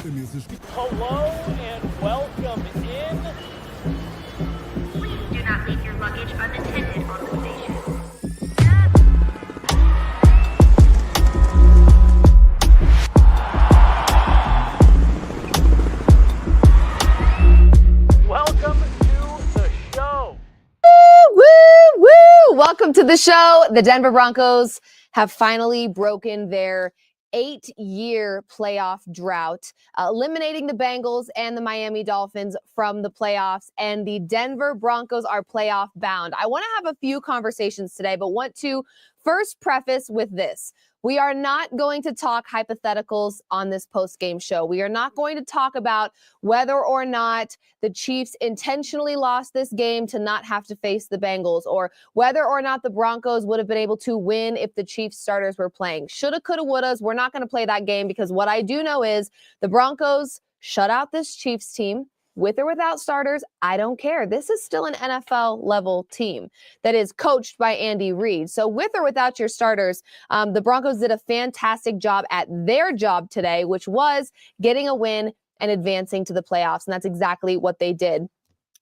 Hello and welcome in. Please do not leave your luggage unattended on the station. Welcome to the show. Woo, woo, woo! Welcome to the show. The Denver Broncos have finally broken their 8-year playoff drought, eliminating the Bengals and the Miami Dolphins from the playoffs, and the Denver Broncos are playoff bound. I want to have a few conversations today, but want to first preface with this. We are not going to talk hypotheticals on this post-game show. We are not going to talk about whether or not the Chiefs intentionally lost this game to not have to face the Bengals, or whether or not the Broncos would have been able to win if the Chiefs starters were playing. Shoulda, coulda, wouldas. We're not going to play that game, because what I do know is the Broncos shut out this Chiefs team. With or without starters, I don't care. This is still an NFL level team that is coached by Andy Reid. So with or without your starters, the Broncos did a fantastic job at their job today, which was getting a win and advancing to the playoffs. And that's exactly what they did.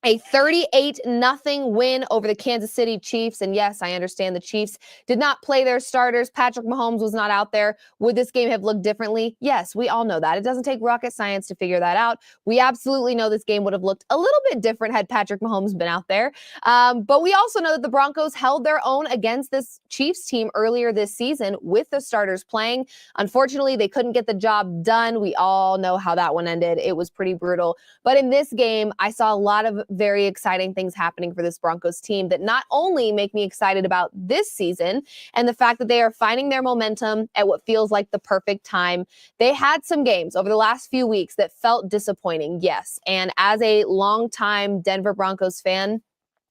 A 38-0 win over the Kansas City Chiefs. And yes, I understand the Chiefs did not play their starters. Patrick Mahomes was not out there. Would this game have looked differently? Yes, we all know that. It doesn't take rocket science to figure that out. We absolutely know this game would have looked a little bit different had Patrick Mahomes been out there. But we also know that the Broncos held their own against this Chiefs team earlier this season with the starters playing. Unfortunately, they couldn't get the job done. We all know how that one ended. It was pretty brutal. But in this game, I saw a lot of very exciting things happening for this Broncos team that not only make me excited about this season and the fact that they are finding their momentum at what feels like the perfect time. They had some games over the last few weeks that felt disappointing, yes. And as a longtime Denver Broncos fan,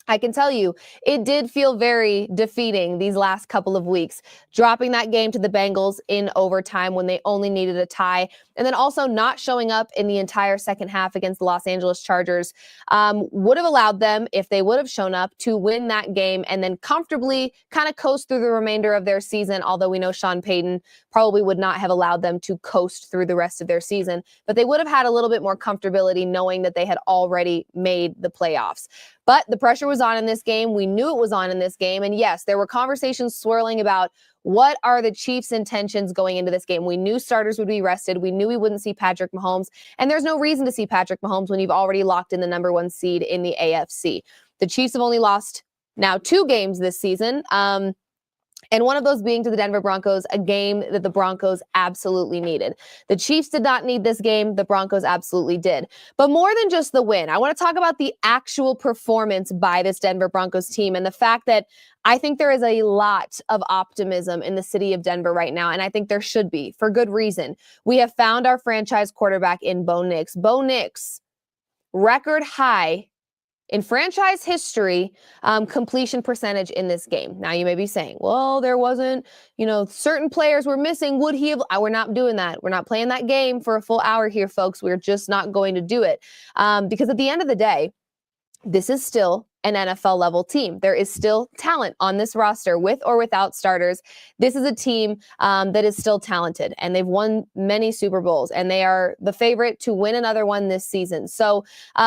I can tell you, it did feel very defeating these last couple of weeks, dropping that game to the Bengals in overtime when they only needed a tie, and then also not showing up in the entire second half against the Los Angeles Chargers would have allowed them, if they would have shown up, to win that game and then comfortably kind of coast through the remainder of their season, although we know Sean Payton probably would not have allowed them to coast through the rest of their season, but they would have had a little bit more comfortability knowing that they had already made the playoffs. But the pressure was on in this game. We knew it was on in this game. And yes, there were conversations swirling about what are the Chiefs' intentions going into this game. We knew starters would be rested. We knew we wouldn't see Patrick Mahomes. And there's no reason to see Patrick Mahomes when you've already locked in the number 1 seed in the AFC. The Chiefs have only lost now 2 games this season. And one of those being to the Denver Broncos, a game that the Broncos absolutely needed. The Chiefs did not need this game. The Broncos absolutely did. But more than just the win, I want to talk about the actual performance by this Denver Broncos team and the fact that I think there is a lot of optimism in the city of Denver right now, and I think there should be, for good reason. We have found our franchise quarterback in Bo Nix. Bo Nix, record high in franchise history, completion percentage in this game. Now you may be saying, well, there wasn't, certain players were missing. Would he have? We're not doing that. We're not playing that game for a full hour here, folks. We're just not going to do it. Because at the end of the day, this is still an NFL level team. There is still talent on this roster with or without starters. This is a team that is still talented, and they've won many Super Bowls, and they are the favorite to win another one this season. So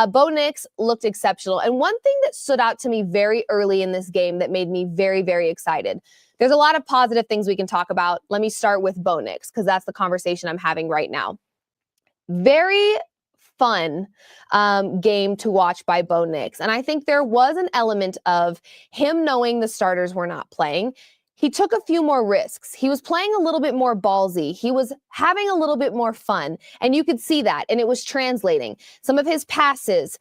Bo Nix looked exceptional. And one thing that stood out to me very early in this game that made me very, very excited. There's a lot of positive things we can talk about. Let me start with Bo Nix, because that's the conversation I'm having right now. Very fun game to watch by Bo Nix. And I think there was an element of him knowing the starters were not playing. He took a few more risks. He was playing a little bit more ballsy. He was having a little bit more fun. And you could see that. And it was translating. Some of his passes,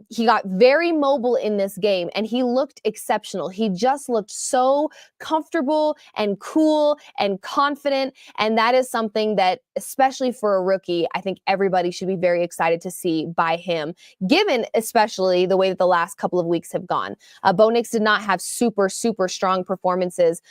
he got very mobile in this game. And he looked exceptional. He just looked so comfortable and cool and confident. And that is something that, especially for a rookie, I think everybody should be very excited to see by him, given especially the way that the last couple of weeks have gone. Bo Nix did not have super, super strong performances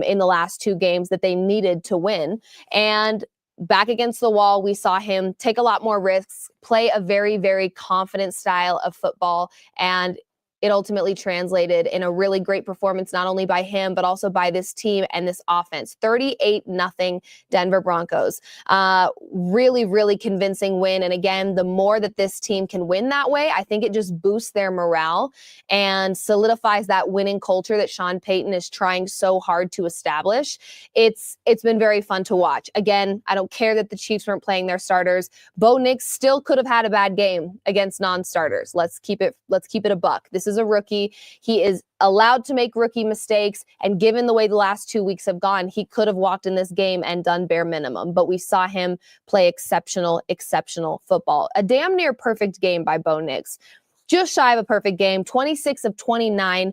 in the last 2 games that they needed to win. And back against the wall, we saw him take a lot more risks, play a very, very confident style of football. And it ultimately translated in a really great performance, not only by him, but also by this team and this offense. 38-0 Denver Broncos. Really, really convincing win. And again, the more that this team can win that way, I think it just boosts their morale and solidifies that winning culture that Sean Payton is trying so hard to establish. It's been very fun to watch. Again, I don't care that the Chiefs weren't playing their starters. Bo Nix still could have had a bad game against non-starters. Let's keep it a buck. This is a rookie. He is allowed to make rookie mistakes, and given the way the last 2 weeks have gone, he could have walked in this game and done bare minimum, but we saw him play exceptional football. A damn near perfect game by Bo Nix. Just shy of a perfect game, 26 of 29,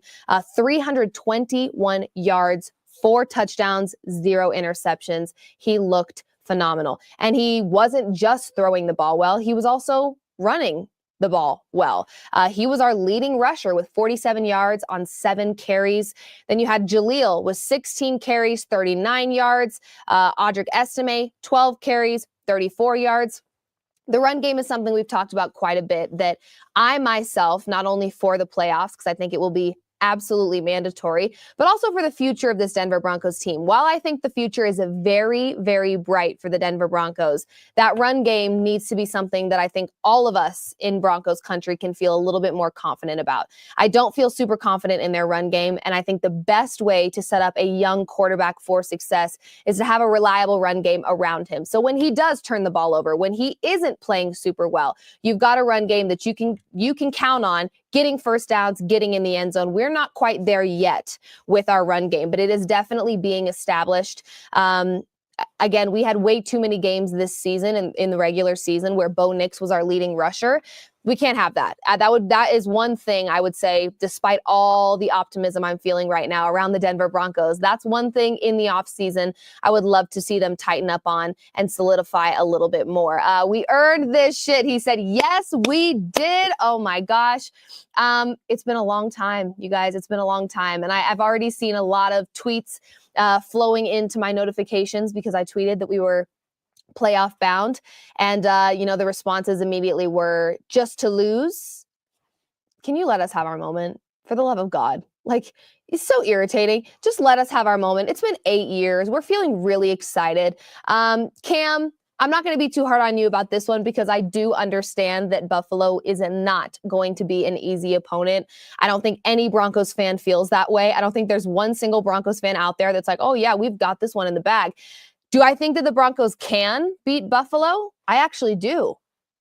321 yards, 4 touchdowns, 0 interceptions. He looked phenomenal. And he wasn't just throwing the ball well, he was also running the ball well. He was our leading rusher with 47 yards on 7 carries. Then you had Jaleel with 16 carries, 39 yards. Audric Estime, 12 carries, 34 yards. The run game is something we've talked about quite a bit, that I myself, not only for the playoffs, because I think it will be absolutely mandatory, but also for the future of this Denver Broncos team. While I think the future is very, very bright for the Denver Broncos, that run game needs to be something that I think all of us in Broncos country can feel a little bit more confident about. I don't feel super confident in their run game, and I think the best way to set up a young quarterback for success is to have a reliable run game around him. So when he does turn the ball over, when he isn't playing super well, you've got a run game that you can count on getting first downs, getting in the end zone. We're not quite there yet with our run game, but it is definitely being established. Again, we had way too many games this season in the regular season where Bo Nix was our leading rusher. We can't have that. That is one thing I would say, despite all the optimism I'm feeling right now around the Denver Broncos, that's one thing in the offseason I would love to see them tighten up on and solidify a little bit more. We earned this shit. He said, yes, we did. Oh my gosh. It's been a long time, you guys. It's been a long time. And I've already seen a lot of tweets flowing into my notifications because I tweeted that we were playoff bound. And, the responses immediately were, just to lose. Can you let us have our moment? For the love of God. Like, it's so irritating. Just let us have our moment. It's been 8 years. We're feeling really excited. Cam, I'm not going to be too hard on you about this one because I do understand that Buffalo is not going to be an easy opponent. I don't think any Broncos fan feels that way. I don't think there's one single Broncos fan out there that's like, oh yeah, we've got this one in the bag. Do I think that the Broncos can beat Buffalo? I actually do.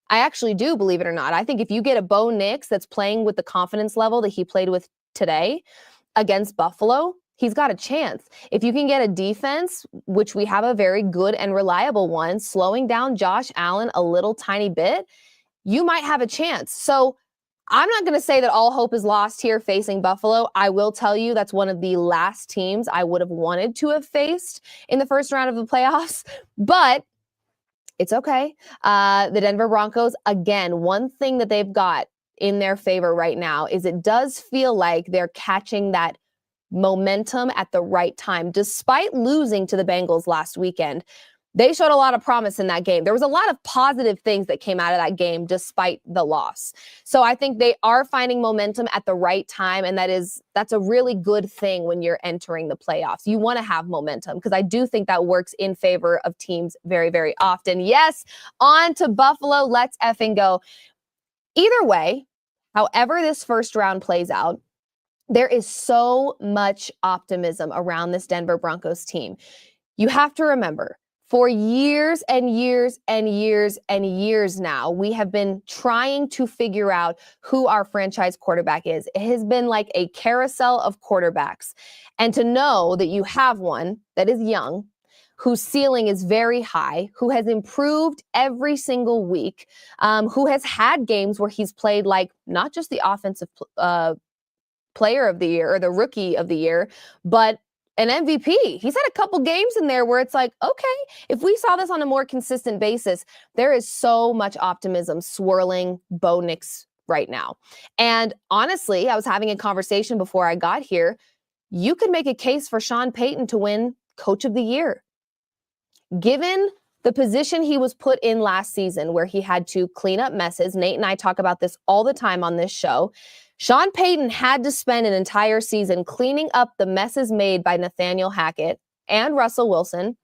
Believe it or not. I think if you get a Bo Nix that's playing with the confidence level that he played with today against Buffalo, he's got a chance. If you can get a defense, which we have a very good and reliable one, slowing down Josh Allen a little tiny bit, you might have a chance. So I'm not going to say that all hope is lost here facing Buffalo. I will tell you that's one of the last teams I would have wanted to have faced in the first round of the playoffs, but it's okay. The Denver Broncos, again, one thing that they've got in their favor right now is it does feel like they're catching that momentum at the right time. Despite losing to the Bengals last weekend, they showed a lot of promise in that game. There was a lot of positive things that came out of that game despite the loss. So I think they are finding momentum at the right time, and that's a really good thing when you're entering the playoffs. You want to have momentum because I do think that works in favor of teams very, very often. Yes, on to Buffalo. Let's effing go. Either way, however this first round plays out, there is so much optimism around this Denver Broncos team. You have to remember, for years and years and years and years now, we have been trying to figure out who our franchise quarterback is. It has been like a carousel of quarterbacks. And to know that you have one that is young, whose ceiling is very high, who has improved every single week, who has had games where he's played like not just the offensive player of the year or the rookie of the year, but an MVP. He's had a couple games in there where it's like, okay, if we saw this on a more consistent basis, there is so much optimism swirling Bo Nix right now. And honestly, I was having a conversation before I got here. You could make a case for Sean Payton to win Coach of the Year. Given the position he was put in last season where he had to clean up messes. Nate and I talk about this all the time on this show. Sean Payton had to spend an entire season cleaning up the messes made by Nathaniel Hackett and Russell Wilson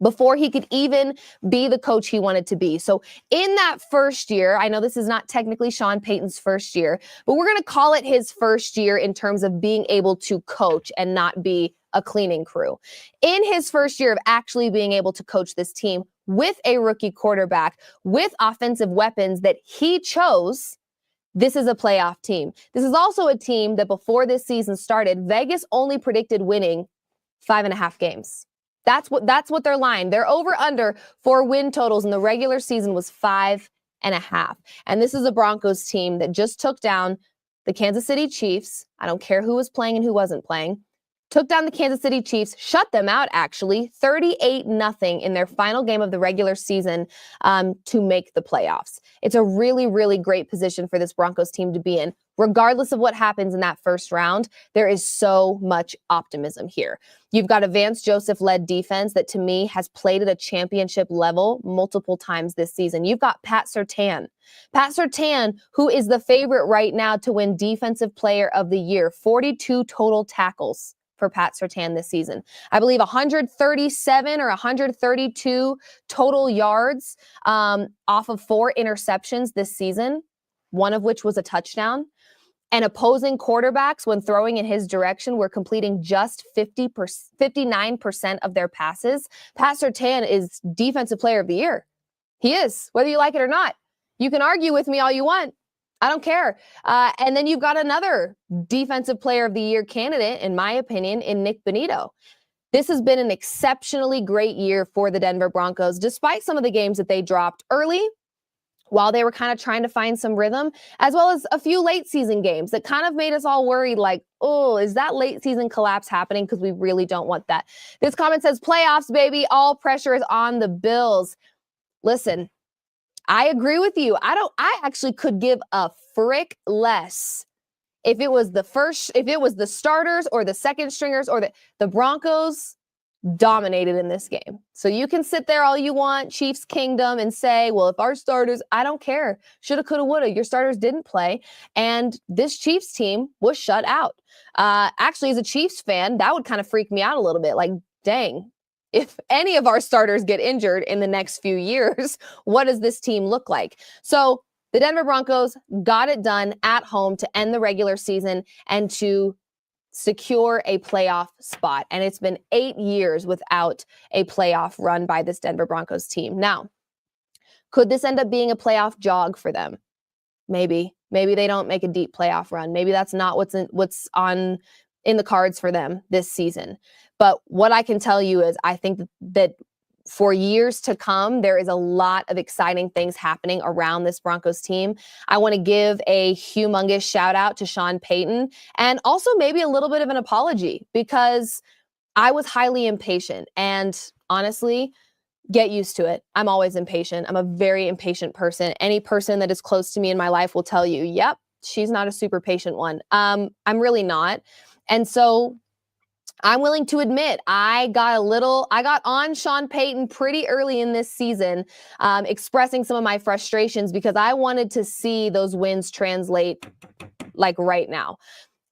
before he could even be the coach he wanted to be. So in that first year, I know this is not technically Sean Payton's first year, but we're going to call it his first year in terms of being able to coach and not be a cleaning crew. In his first year of actually being able to coach this team with a rookie quarterback, with offensive weapons that he chose, this is a playoff team. This is also a team that before this season started, Vegas only predicted winning 5.5 games. That's what their line. Their over-under for win totals in the regular season was 5.5. And this is a Broncos team that just took down the Kansas City Chiefs. I don't care who was playing and who wasn't playing. Took down the Kansas City Chiefs, shut them out actually, 38-0 in their final game of the regular season to make the playoffs. It's a really, really great position for this Broncos team to be in. Regardless of what happens in that first round, there is so much optimism here. You've got a Vance Joseph-led defense that to me has played at a championship level multiple times this season. You've got Pat Surtain. Pat Surtain, who is the favorite right now to win Defensive Player of the Year, 42 total tackles for Pat Surtain this season. I believe 137 or 132 total yards off of 4 interceptions this season, one of which was a touchdown. And opposing quarterbacks, when throwing in his direction, were completing just 59% of their passes. Pat Surtain is Defensive Player of the Year. He is, whether you like it or not. You can argue with me all you want. I don't care. And then you've got another Defensive Player of the Year candidate, in my opinion, in Nick Bonito. This has been an exceptionally great year for the Denver Broncos, despite some of the games that they dropped early while they were kind of trying to find some rhythm, as well as a few late season games that kind of made us all worried, like, oh, is that late season collapse happening? Because we really don't want that. This comment says, playoffs, baby. All pressure is on the Bills. Listen, I agree with you. I actually could give a frick less if it was the starters or the second stringers or the Broncos dominated in this game. So you can sit there all you want, Chiefs Kingdom, and say, well, if our starters, I don't care. Shoulda, coulda, woulda. Your starters didn't play. And this Chiefs team was shut out. Actually, as a Chiefs fan, that would kind of freak me out a little bit. Like, dang. If any of our starters get injured in the next few years, what does this team look like? So the Denver Broncos got it done at home to end the regular season and to secure a playoff spot. And it's been 8 years without a playoff run by this Denver Broncos team. Now, could this end up being a playoff jog for them? Maybe. Maybe they don't make a deep playoff run. Maybe that's not what's in the cards for them this season. But what I can tell you is I think that for years to come, there is a lot of exciting things happening around this Broncos team. I want to give a humongous shout out to Sean Payton and also maybe a little bit of an apology because I was highly impatient. And honestly, get used to it. I'm always impatient. I'm a very impatient person. Any person that is close to me in my life will tell you, yep, she's not a super patient one. I'm really not. And so I'm willing to admit I got on Sean Payton pretty early in this season, expressing some of my frustrations because I wanted to see those wins translate like right now.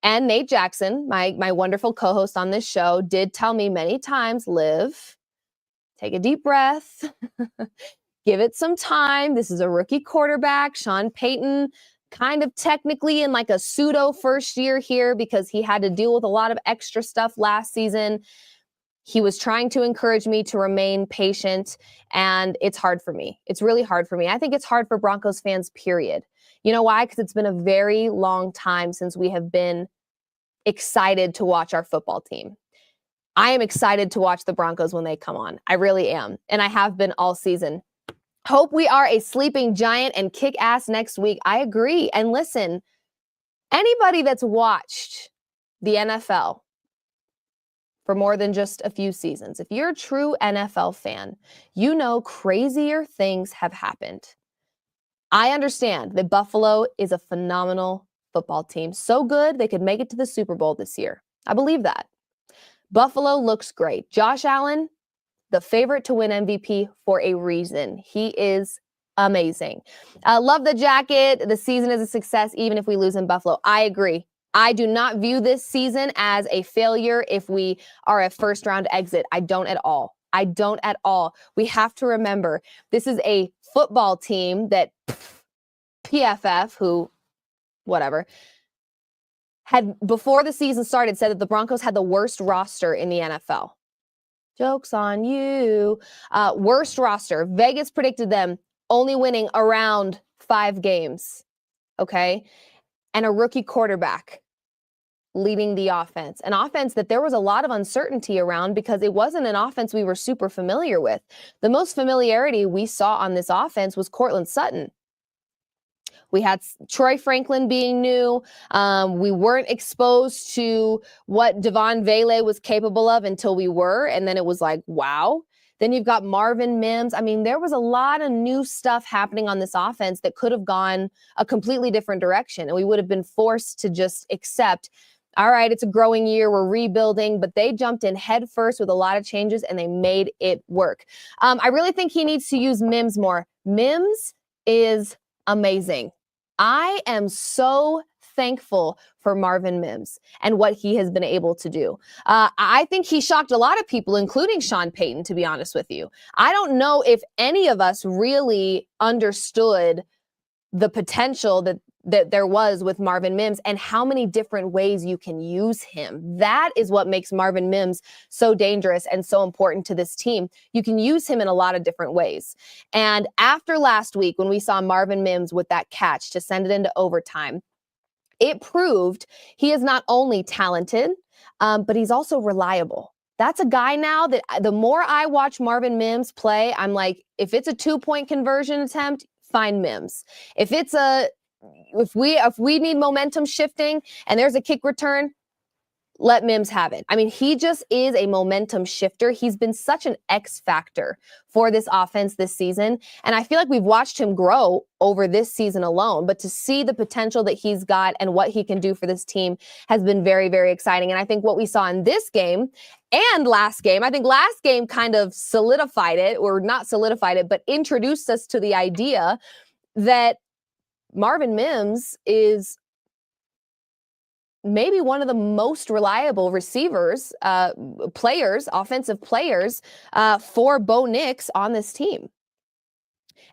And Nate Jackson, my wonderful co-host on this show, did tell me many times, Liv, take a deep breath, give it some time. This is a rookie quarterback. Sean Payton kind of technically in like a pseudo first year here because he had to deal with a lot of extra stuff last season. He was trying to encourage me to remain patient, and it's hard for me. It's really hard for me. I think it's hard for Broncos fans, period. You know why? Because it's been a very long time since we have been excited to watch our football team. I am excited to watch the Broncos when they come on. I really am. And I have been all season. Hope we are a sleeping giant and kick ass next week. I agree. And listen, anybody that's watched the NFL for more than just a few seasons, if you're a true NFL fan, you know crazier things have happened. I understand that Buffalo is a phenomenal football team. So good, they could make it to the Super Bowl this year. I believe that. Buffalo looks great. Josh Allen, the favorite to win MVP for a reason. He is amazing. Love the jacket. The season is a success, even if we lose in Buffalo. I agree. I do not view this season as a failure if we are a first round exit. I don't at all. I don't at all. We have to remember this is a football team that PFF, who, whatever, had before the season started said that the Broncos had the worst roster in the NFL. Joke's on you. Worst roster. Vegas predicted them only winning around 5 games. Okay. And a rookie quarterback leading the offense. An offense that there was a lot of uncertainty around because it wasn't an offense we were super familiar with. The most familiarity we saw on this offense was Courtland Sutton. We had Troy Franklin being new. We weren't exposed to what Devon Vele was capable of until we were. And then it was like, wow. Then you've got Marvin Mims. I mean, there was a lot of new stuff happening on this offense that could have gone a completely different direction. And we would have been forced to just accept, all right, it's a growing year, we're rebuilding, but they jumped in head first with a lot of changes and they made it work. I really think he needs to use Mims more. Mims is amazing. I am so thankful for Marvin Mims and what he has been able to do. I think he shocked a lot of people, including Sean Payton, to be honest with you. I don't know if any of us really understood the potential that there was with Marvin Mims and how many different ways you can use him. That is what makes Marvin Mims so dangerous and so important to this team. You can use him in a lot of different ways. And after last week, when we saw Marvin Mims with that catch to send it into overtime, it proved he is not only talented, but he's also reliable. That's a guy now that the more I watch Marvin Mims play, I'm like, if it's a 2-point conversion attempt, find Mims. If we need momentum shifting and there's a kick return, let Mims have it. I mean, he just is a momentum shifter. He's been such an X factor for this offense this season. And I feel like we've watched him grow over this season alone. But to see the potential that he's got and what he can do for this team has been very, very exciting. And I think what we saw in this game and last game, I think last game kind of solidified it, or not solidified it, but introduced us to the idea that Marvin Mims is maybe one of the most reliable receivers, offensive players for Bo Nix on this team.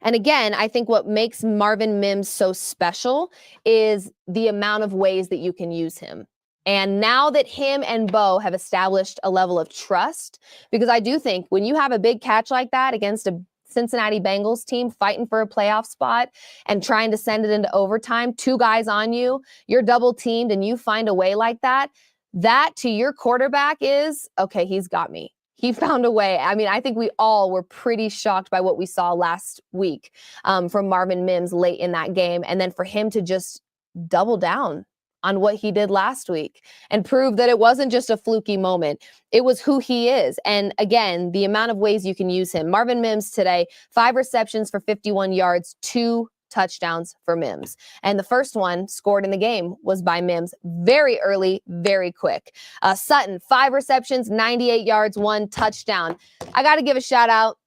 And again, I think what makes Marvin Mims so special is the amount of ways that you can use him. And now that him and Bo have established a level of trust, because I do think when you have a big catch like that against a Cincinnati Bengals team fighting for a playoff spot and trying to send it into overtime, 2 guys on you, you're double teamed and you find a way like that, that to your quarterback is, okay, he's got me. He found a way. I mean, I think we all were pretty shocked by what we saw last week from Marvin Mims late in that game. And then for him to just double down on what he did last week and prove that it wasn't just a fluky moment. It was who he is. And again, the amount of ways you can use him. Marvin Mims today, 5 receptions for 51 yards, 2 touchdowns for Mims. And the first one scored in the game was by Mims very early, very quick. Sutton, 5 receptions, 98 yards, 1 touchdown. I got to give a shout out.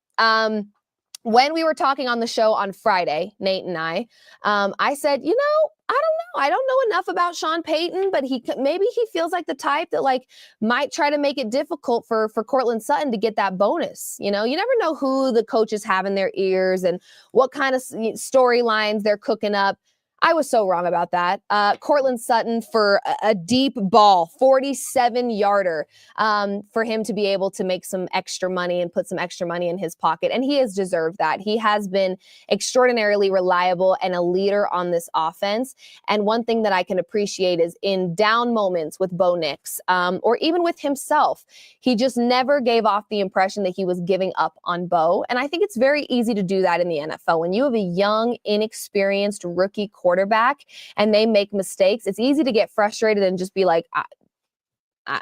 When we were talking on the show on Friday, Nate and I said, I don't know enough about Sean Payton, but maybe he feels like the type that might try to make it difficult for Courtland Sutton to get that bonus. You never know who the coaches have in their ears and what kind of storylines they're cooking up. I was so wrong about that. Courtland Sutton for a deep ball, 47-yarder, for him to be able to make some extra money and put some extra money in his pocket. And he has deserved that. He has been extraordinarily reliable and a leader on this offense. And one thing that I can appreciate is in down moments with Bo Nix, or even with himself, he just never gave off the impression that he was giving up on Bo. And I think it's very easy to do that in the NFL. When you have a young, inexperienced rookie quarterback and they make mistakes, it's easy to get frustrated and just be like,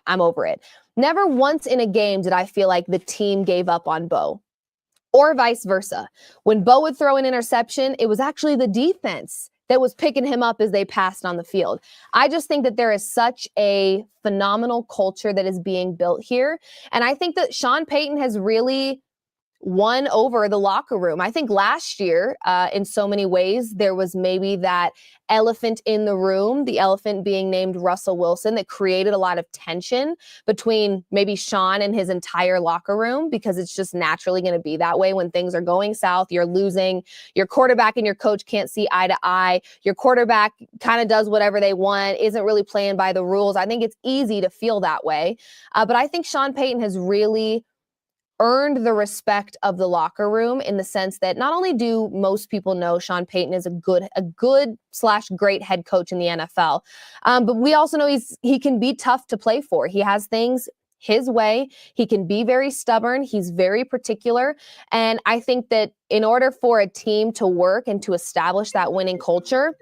I'm over it. Never once in a game did I feel like the team gave up on Bo, or vice versa. When Bo would throw an interception, it was actually the defense that was picking him up as they passed on the field. I just think that there is such a phenomenal culture that is being built here. And I think that Sean Payton has really won over the locker room. I think last year, in so many ways, there was maybe that elephant in the room, the elephant being named Russell Wilson, that created a lot of tension between maybe Sean and his entire locker room, because it's just naturally going to be that way when things are going south. You're losing. Your quarterback and your coach can't see eye to eye. Your quarterback kind of does whatever they want, isn't really playing by the rules. I think it's easy to feel that way. But I think Sean Payton has really earned the respect of the locker room, in the sense that not only do most people know Sean Payton is a good/great head coach in the NFL, but we also know he can be tough to play for. He has things his way. He can be very stubborn. He's very particular. And I think that in order for a team to work and to establish that winning culture,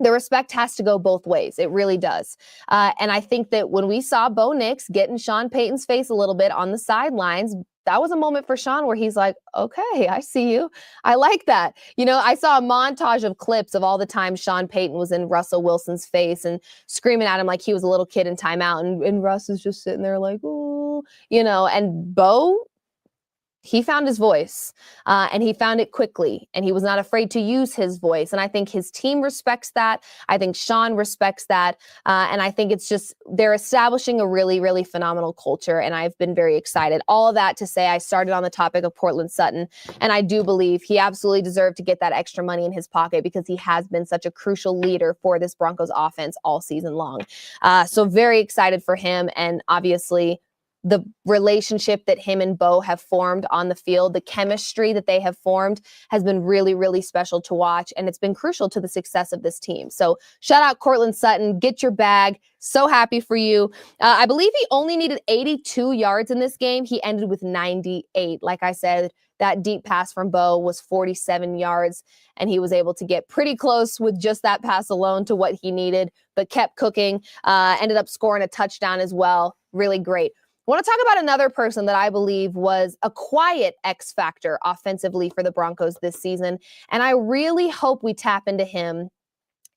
the respect has to go both ways. It really does. And I think that when we saw Bo Nix get in Sean Payton's face a little bit on the sidelines, that was a moment for Sean where he's like, okay, I see you. I like that. I saw a montage of clips of all the times Sean Payton was in Russell Wilson's face and screaming at him like he was a little kid in timeout. And Russ is just sitting there like, ooh, and Bo, he found his voice, and he found it quickly, and he was not afraid to use his voice. And I think his team respects that. I think Sean respects that. And I think it's just, they're establishing a really, really phenomenal culture. And I've been very excited. All of that to say, I started on the topic of Courtland Sutton, and I do believe he absolutely deserved to get that extra money in his pocket, because he has been such a crucial leader for this Broncos offense all season long. So very excited for him. And obviously, the relationship that him and Bo have formed on the field, the chemistry that they have formed, has been really, really special to watch. And it's been crucial to the success of this team. So shout out Courtland Sutton. Get your bag. So happy for you. I believe he only needed 82 yards in this game. He ended with 98. Like I said, that deep pass from Bo was 47 yards, and he was able to get pretty close with just that pass alone to what he needed, but kept cooking, ended up scoring a touchdown as well. Really great. I want to talk about another person that I believe was a quiet X factor offensively for the Broncos this season, and I really hope we tap into him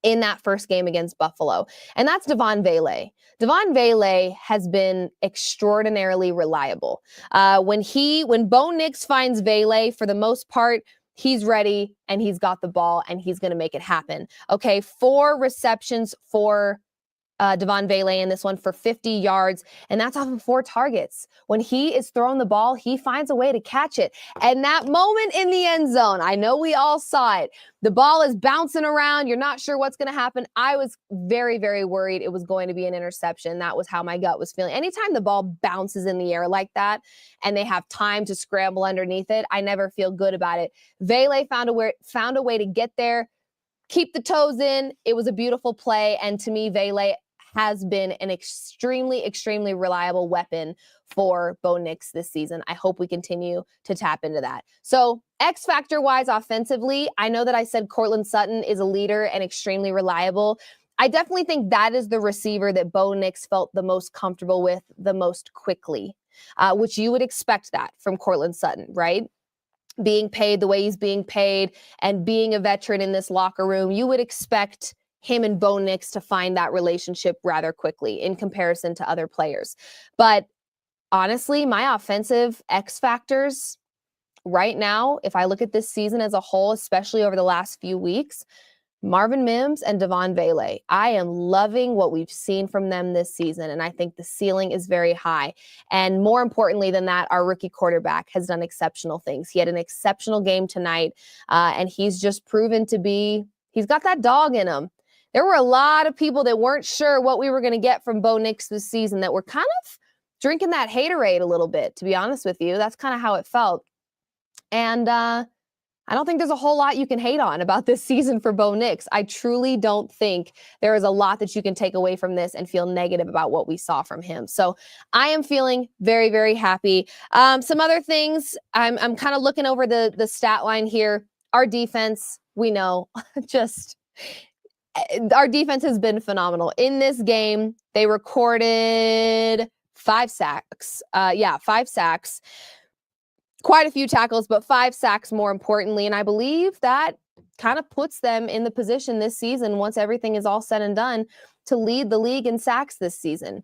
in that first game against Buffalo, and that's Devon Vele. Devon Vele has been extraordinarily reliable. When Bo Nix finds Vele, for the most part, he's ready and he's got the ball and he's going to make it happen. Okay, 4 receptions for Devon Vele in this one for 50 yards, and that's off of 4 targets. When he is throwing the ball, he finds a way to catch it. And that moment in the end zone, I know we all saw it. The ball is bouncing around. You're not sure what's going to happen. I was very, very worried it was going to be an interception. That was how my gut was feeling. Anytime the ball bounces in the air like that and they have time to scramble underneath it, I never feel good about it. Vele found a way to get there, keep the toes in. It was a beautiful play. And to me, Vele has been an extremely, extremely reliable weapon for Bo Nix this season. I hope we continue to tap into that. So X factor wise, offensively, I know that I said Courtland Sutton is a leader and extremely reliable. I definitely think that is the receiver that Bo Nix felt the most comfortable with the most quickly, which you would expect that from Courtland Sutton, right? Being paid the way he's being paid and being a veteran in this locker room, you would expect him and Bo Nix to find that relationship rather quickly in comparison to other players. But honestly, my offensive X factors right now, if I look at this season as a whole, especially over the last few weeks, Marvin Mims and Devon Vele. I am loving what we've seen from them this season, and I think the ceiling is very high. And more importantly than that, our rookie quarterback has done exceptional things. He had an exceptional game tonight, and he's just proven to be, he's got that dog in him. There were a lot of people that weren't sure what we were going to get from Bo Nix this season that were kind of drinking that haterade a little bit, to be honest with you. That's kind of how it felt. And I don't think there's a whole lot you can hate on about this season for Bo Nix. I truly don't think there is a lot that you can take away from this and feel negative about what we saw from him. So I am feeling very, very happy. Some other things, I'm kind of looking over the stat line here. Our defense, we know, our defense has been phenomenal. In this game, they recorded 5 sacks. 5 sacks. Quite a few tackles, but 5 sacks more importantly. And I believe that kind of puts them in the position this season, once everything is all said and done, to lead the league in sacks this season.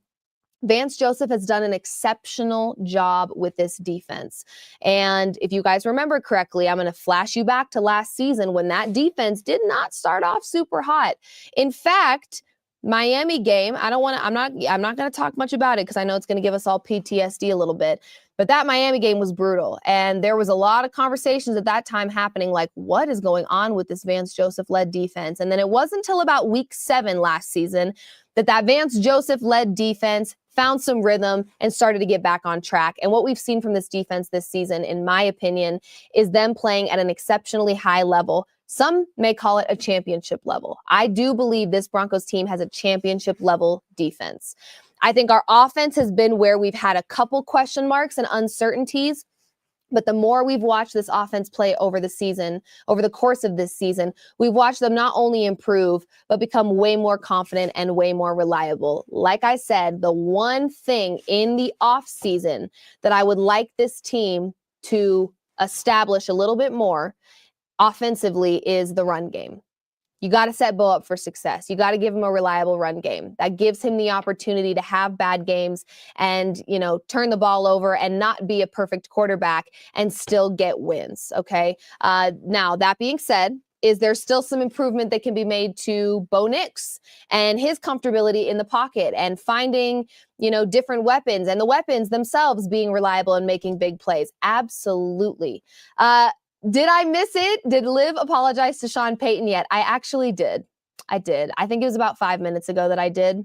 Vance Joseph has done an exceptional job with this defense. And if you guys remember correctly, I'm going to flash you back to last season when that defense did not start off super hot. In fact, Miami game, I'm not going to talk much about it because I know it's going to give us all PTSD a little bit. But that Miami game was brutal. And there was a lot of conversations at that time happening like, what is going on with this Vance Joseph-led defense? And then it wasn't until about week 7 last season that Vance Joseph-led defense found some rhythm and started to get back on track. And what we've seen from this defense this season, in my opinion, is them playing at an exceptionally high level. Some may call it a championship level. I do believe this Broncos team has a championship level defense. I think our offense has been where we've had a couple question marks and uncertainties. But the more we've watched this offense play over the course of this season, we've watched them not only improve, but become way more confident and way more reliable. Like I said, the one thing in the offseason that I would like this team to establish a little bit more offensively is the run game. You got to set Bo up for success. You got to give him a reliable run game that gives him the opportunity to have bad games and, turn the ball over and not be a perfect quarterback and still get wins. Okay. Now, that being said, is there still some improvement that can be made to Bo Nix and his comfortability in the pocket and finding, different weapons and the weapons themselves being reliable and making big plays? Absolutely. Did I miss it? Did Liv apologize to Sean Payton yet? I actually did. I did. I think it was about 5 minutes ago that I did.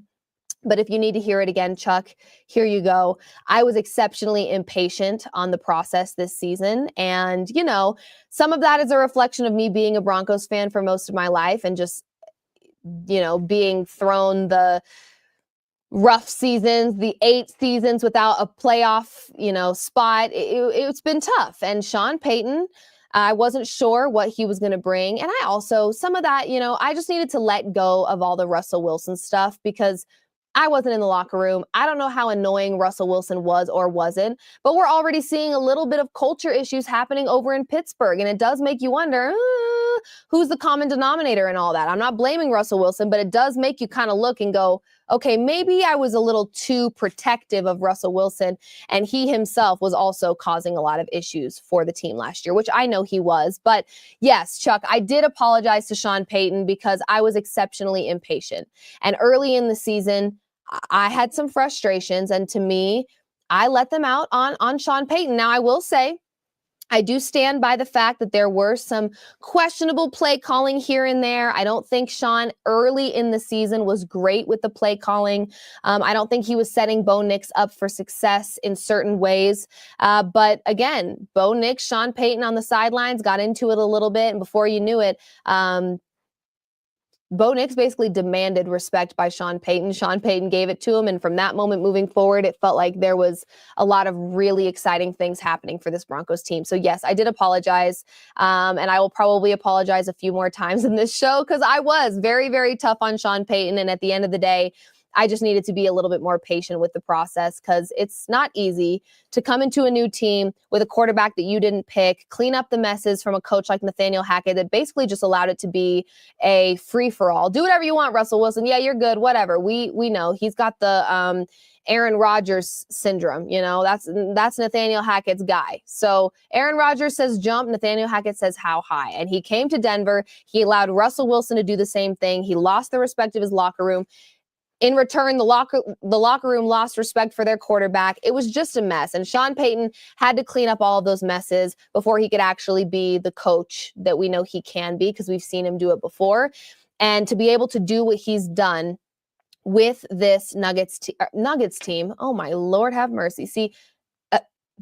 But if you need to hear it again, Chuck, here you go. I was exceptionally impatient on the process this season. And, some of that is a reflection of me being a Broncos fan for most of my life and just, being thrown the rough seasons, the 8 seasons without a playoff, spot. It's been tough. And Sean Payton, I wasn't sure what he was going to bring. And I also, some of that, I just needed to let go of all the Russell Wilson stuff because I wasn't in the locker room. I don't know how annoying Russell Wilson was or wasn't, but we're already seeing a little bit of culture issues happening over in Pittsburgh. And it does make you wonder, who's the common denominator and all that? I'm not blaming Russell Wilson, but it does make you kind of look and go, okay, maybe I was a little too protective of Russell Wilson, and he himself was also causing a lot of issues for the team last year, which I know he was. But yes, Chuck, I did apologize to Sean Payton because I was exceptionally impatient. And early in the season, I had some frustrations, and to me, I let them out on Sean Payton. Now, I will say, I do stand by the fact that there were some questionable play calling here and there. I don't think Sean early in the season was great with the play calling. I don't think he was setting Bo Nix up for success in certain ways. But again, Bo Nix, Sean Payton on the sidelines got into it a little bit. And before you knew it, Bo Nix basically demanded respect by Sean Payton. Sean Payton gave it to him. And from that moment moving forward, it felt like there was a lot of really exciting things happening for this Broncos team. So yes, I did apologize. And I will probably apologize a few more times in this show because I was very, very tough on Sean Payton. And at the end of the day, I just needed to be a little bit more patient with the process because it's not easy to come into a new team with a quarterback that you didn't pick, clean up the messes from a coach like Nathaniel Hackett that basically just allowed it to be a free-for-all. Do whatever you want, Russell Wilson. Yeah, you're good, whatever. We know. He's got the Aaron Rodgers syndrome. That's Nathaniel Hackett's guy. So Aaron Rodgers says jump, Nathaniel Hackett says how high. And he came to Denver. He allowed Russell Wilson to do the same thing. He lost the respect of his locker room. In return, the locker room lost respect for their quarterback. It was just a mess. And Sean Payton had to clean up all of those messes before he could actually be the coach that we know he can be because we've seen him do it before. And to be able to do what he's done with this Nuggets team, oh my Lord, have mercy. See,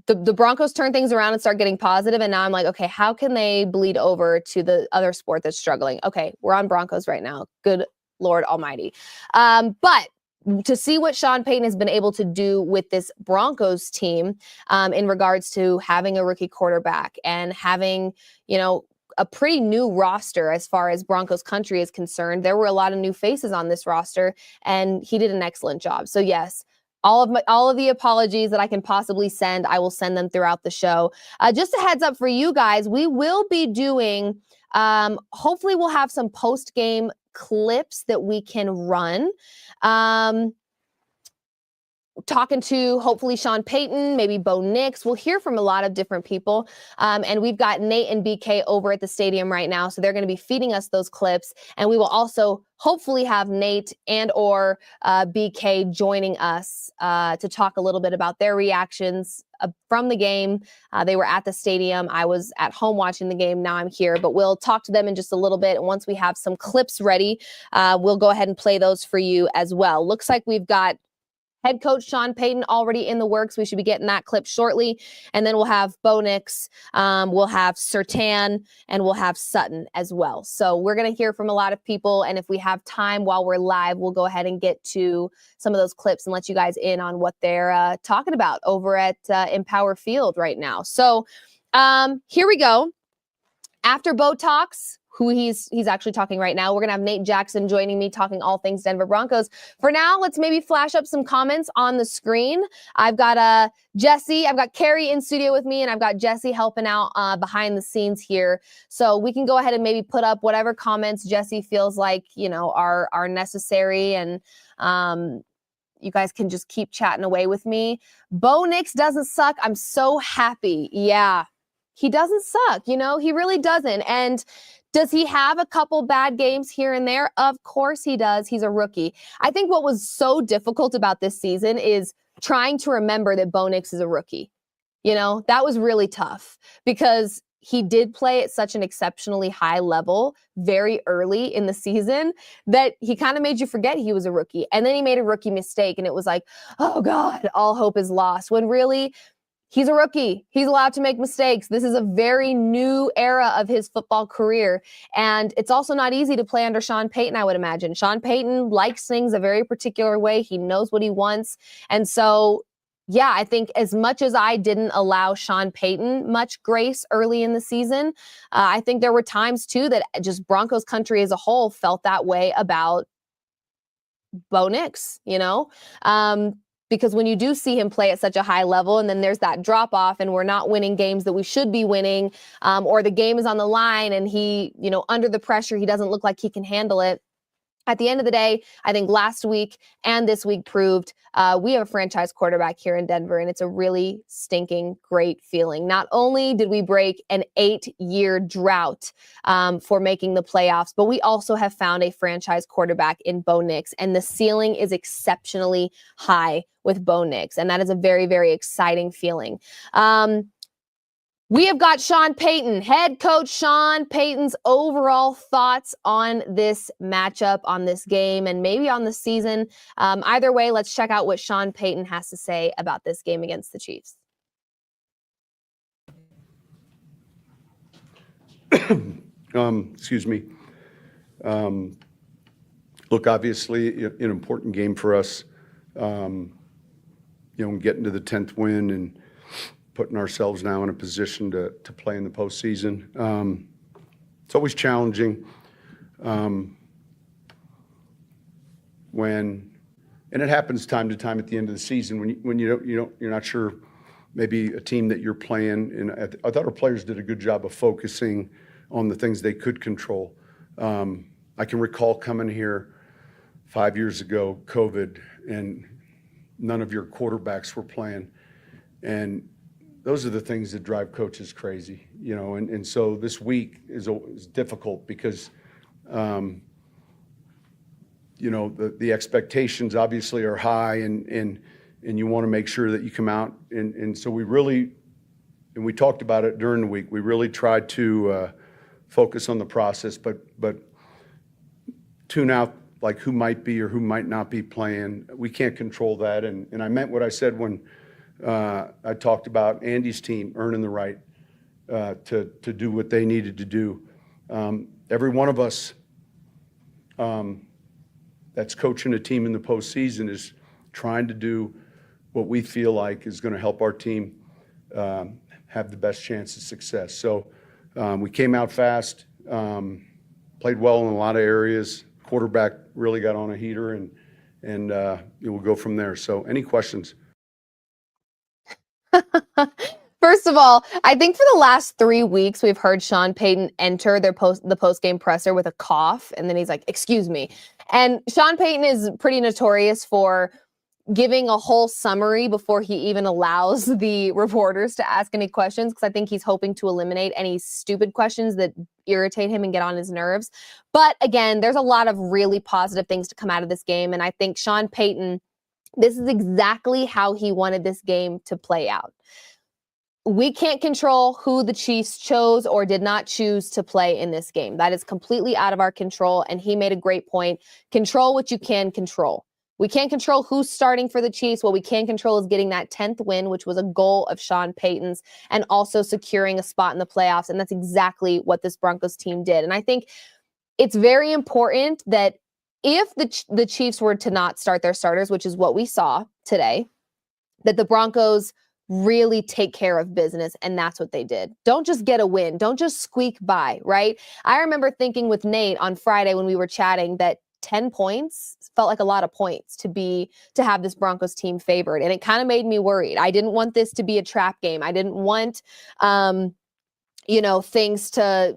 the Broncos turn things around and start getting positive, and now I'm like, okay, how can they bleed over to the other sport that's struggling? Okay, we're on Broncos right now. Good Lord Almighty. But to see what Sean Payton has been able to do with this Broncos team in regards to having a rookie quarterback and having, a pretty new roster as far as Broncos country is concerned. There were a lot of new faces on this roster, and he did an excellent job. So yes, all of the apologies that I can possibly send, I will send them throughout the show. Just a heads up for you guys, we will be doing, hopefully we'll have some post-game clips that we can run. Talking to hopefully Sean Payton, maybe Bo Nix. We'll hear from a lot of different people. And we've got Nate and BK over at the stadium right now. So they're going to be feeding us those clips. And we will also hopefully have Nate and or BK joining us to talk a little bit about their reactions from the game. They were at the stadium. I was at home watching the game. Now I'm here, but we'll talk to them in just a little bit. And once we have some clips ready, we'll go ahead and play those for you as well. Looks like we've got head coach Sean Payton already in the works. We should be getting that clip shortly. And then we'll have Bo Nix, we'll have Surtain, and we'll have Sutton as well. So we're going to hear from a lot of people. And if we have time while we're live, we'll go ahead and get to some of those clips and let you guys in on what they're talking about over at Empower Field right now. So here we go. After Bo talks, who he's actually talking right now, we're going to have Nate Jackson joining me talking all things Denver Broncos. For now, let's maybe flash up some comments on the screen. I've got Jesse, I've got Carrie in studio with me, and I've got Jesse helping out behind the scenes here. So we can go ahead and maybe put up whatever comments Jesse feels like, you know, are necessary, and you guys can just keep chatting away with me. Bo Nix doesn't suck. I'm so happy. Yeah, he doesn't suck. You know, he really doesn't. And does he have a couple bad games here and there? Of course he does. He's a rookie. I think what was so difficult about this season is trying to remember that Bo Nix is a rookie. You know, that was really tough because he did play at such an exceptionally high level very early in the season that he kind of made you forget he was a rookie. And then he made a rookie mistake and it was like, oh God, all hope is lost. When really, he's a rookie. He's allowed to make mistakes. This is a very new era of his football career. And it's also not easy to play under Sean Payton, I would imagine. Sean Payton likes things a very particular way. He knows what he wants. And so, yeah, I think as much as I didn't allow Sean Payton much grace early in the season, I think there were times too that just Broncos country as a whole felt that way about Bo Nix, you know? Because when you do see him play at such a high level and then there's that drop off and we're not winning games that we should be winning, or the game is on the line and he, you know, under the pressure, he doesn't look like he can handle it. At the end of the day, I think last week and this week proved we have a franchise quarterback here in Denver, and it's a really stinking great feeling. Not only did we break an 8-year drought for making the playoffs, but we also have found a franchise quarterback in Bo Nix, and the ceiling is exceptionally high with Bo Nix, and that is a very, very exciting feeling. We have got Sean Payton, head coach Sean Payton's overall thoughts on this matchup, on this game, and maybe on the season. Either way, let's check out what Sean Payton has to say about this game against the Chiefs. Excuse me. Look, obviously, an important game for us. You know, getting to the 10th win and putting ourselves now in a position to play in the postseason. It's always challenging and it happens time to time at the end of the season when you're not sure maybe a team that you're playing. And I thought our players did a good job of focusing on the things they could control. I can recall coming here 5 years ago, COVID, and none of your quarterbacks were playing. And those are the things that drive coaches crazy, you know, and so this week is difficult because, you know, the expectations obviously are high and you want to make sure that you come out. And so we talked about it during the week, we really tried to focus on the process, but tune out like who might be or who might not be playing. We can't control that. And I meant what I said when I talked about Andy's team earning the right to do what they needed to do. Every one of us that's coaching a team in the postseason is trying to do what we feel like is going to help our team have the best chance of success. So we came out fast, played well in a lot of areas. Quarterback really got on a heater, and we'll go from there. So any questions? First of all, I think for the last 3 weeks, we've heard Sean Payton enter the post-game presser with a cough, and then he's like, "Excuse me." And Sean Payton is pretty notorious for giving a whole summary before he even allows the reporters to ask any questions, because I think he's hoping to eliminate any stupid questions that irritate him and get on his nerves. But again, there's a lot of really positive things to come out of this game, and I think Sean Payton, this is exactly how he wanted this game to play out. We can't control who the Chiefs chose or did not choose to play in this game. That is completely out of our control, and he made a great point. Control what you can control. We can't control who's starting for the Chiefs. What we can control is getting that 10th win, which was a goal of Sean Payton's, and also securing a spot in the playoffs, and that's exactly what this Broncos team did. And I think it's very important that if the Chiefs were to not start their starters, which is what we saw today, that the Broncos really take care of business, and that's what they did. Don't just get a win. Don't just squeak by, right? I remember thinking with Nate on Friday when we were chatting that 10 points felt like a lot of points to have this Broncos team favored, and it kind of made me worried. I didn't want this to be a trap game. I didn't want things to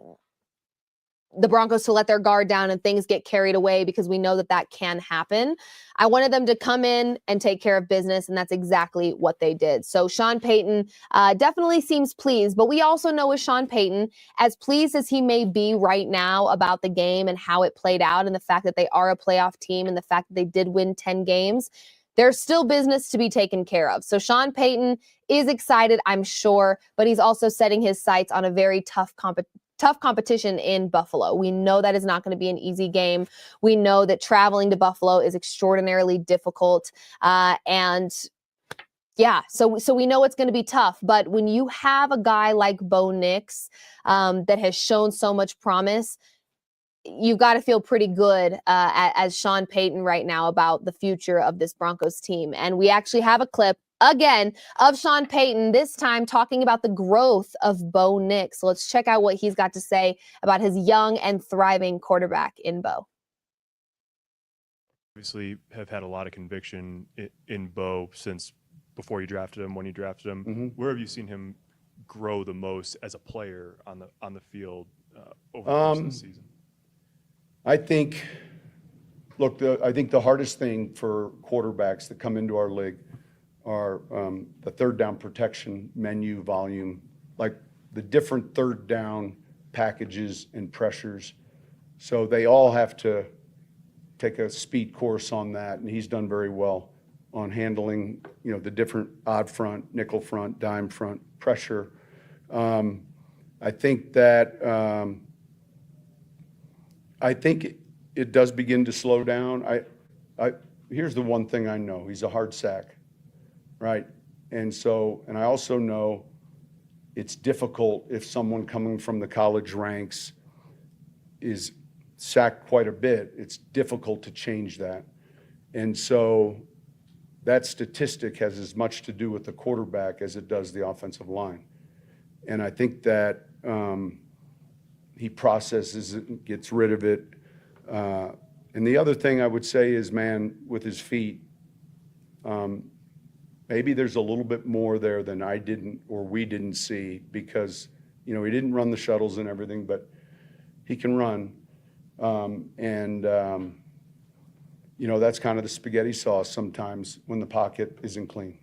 the Broncos to let their guard down and things get carried away, because we know that can happen. I wanted them to come in and take care of business, and that's exactly what they did. So Sean Payton definitely seems pleased, but we also know with Sean Payton, as pleased as he may be right now about the game and how it played out and the fact that they are a playoff team and the fact that they did win 10 games, there's still business to be taken care of. So Sean Payton is excited, I'm sure, but he's also setting his sights on a very tough competition in Buffalo. We know that is not going to be an easy game. We know that traveling to Buffalo is extraordinarily difficult. So we know it's going to be tough. But when you have a guy like Bo Nix that has shown so much promise, you've got to feel pretty good as Sean Payton right now about the future of this Broncos team. And we actually have a clip again of Sean Payton, this time talking about the growth of Bo Nix. So let's check out what he's got to say about his young and thriving quarterback in Bo. Obviously have had a lot of conviction in Bo since before you drafted him, when you drafted him. Mm-hmm. Where have you seen him grow the most as a player on the field over the course of the season? I think the hardest thing for quarterbacks that come into our league are the third down protection menu volume, like the different third down packages and pressures. So they all have to take a speed course on that, and he's done very well on handling, the different odd front, nickel front, dime front pressure. I think it does begin to slow down. Here's the one thing I know: he's a hard sack. Right. And I also know it's difficult if someone coming from the college ranks is sacked quite a bit. It's difficult to change that. And so that statistic has as much to do with the quarterback as it does the offensive line. And I think that he processes it and gets rid of it. And the other thing I would say is, man, with his feet, maybe there's a little bit more there than I didn't or we didn't see, because, he didn't run the shuttles and everything, but he can run. That's kind of the spaghetti sauce sometimes when the pocket isn't clean.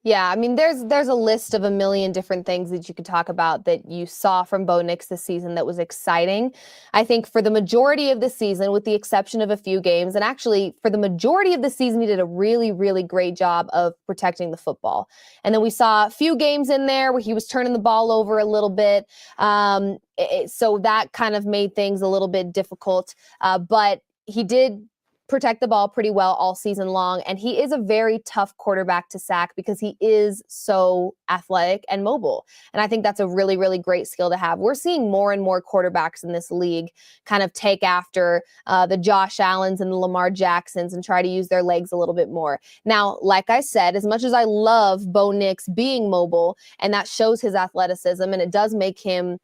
Yeah, I mean, there's a list of a million different things that you could talk about that you saw from Bo Nix this season that was exciting. I think for the majority of the season, with the exception of a few games, and actually for the majority of the season, he did a really, really great job of protecting the football. And then we saw a few games in there where he was turning the ball over a little bit. So that kind of made things a little bit difficult. But he did protect the ball pretty well all season long. And he is a very tough quarterback to sack because he is so athletic and mobile. And I think that's a really, really great skill to have. We're seeing more and more quarterbacks in this league kind of take after the Josh Allens and the Lamar Jacksons and try to use their legs a little bit more. Now, like I said, as much as I love Bo Nix being mobile, and that shows his athleticism, and it does make him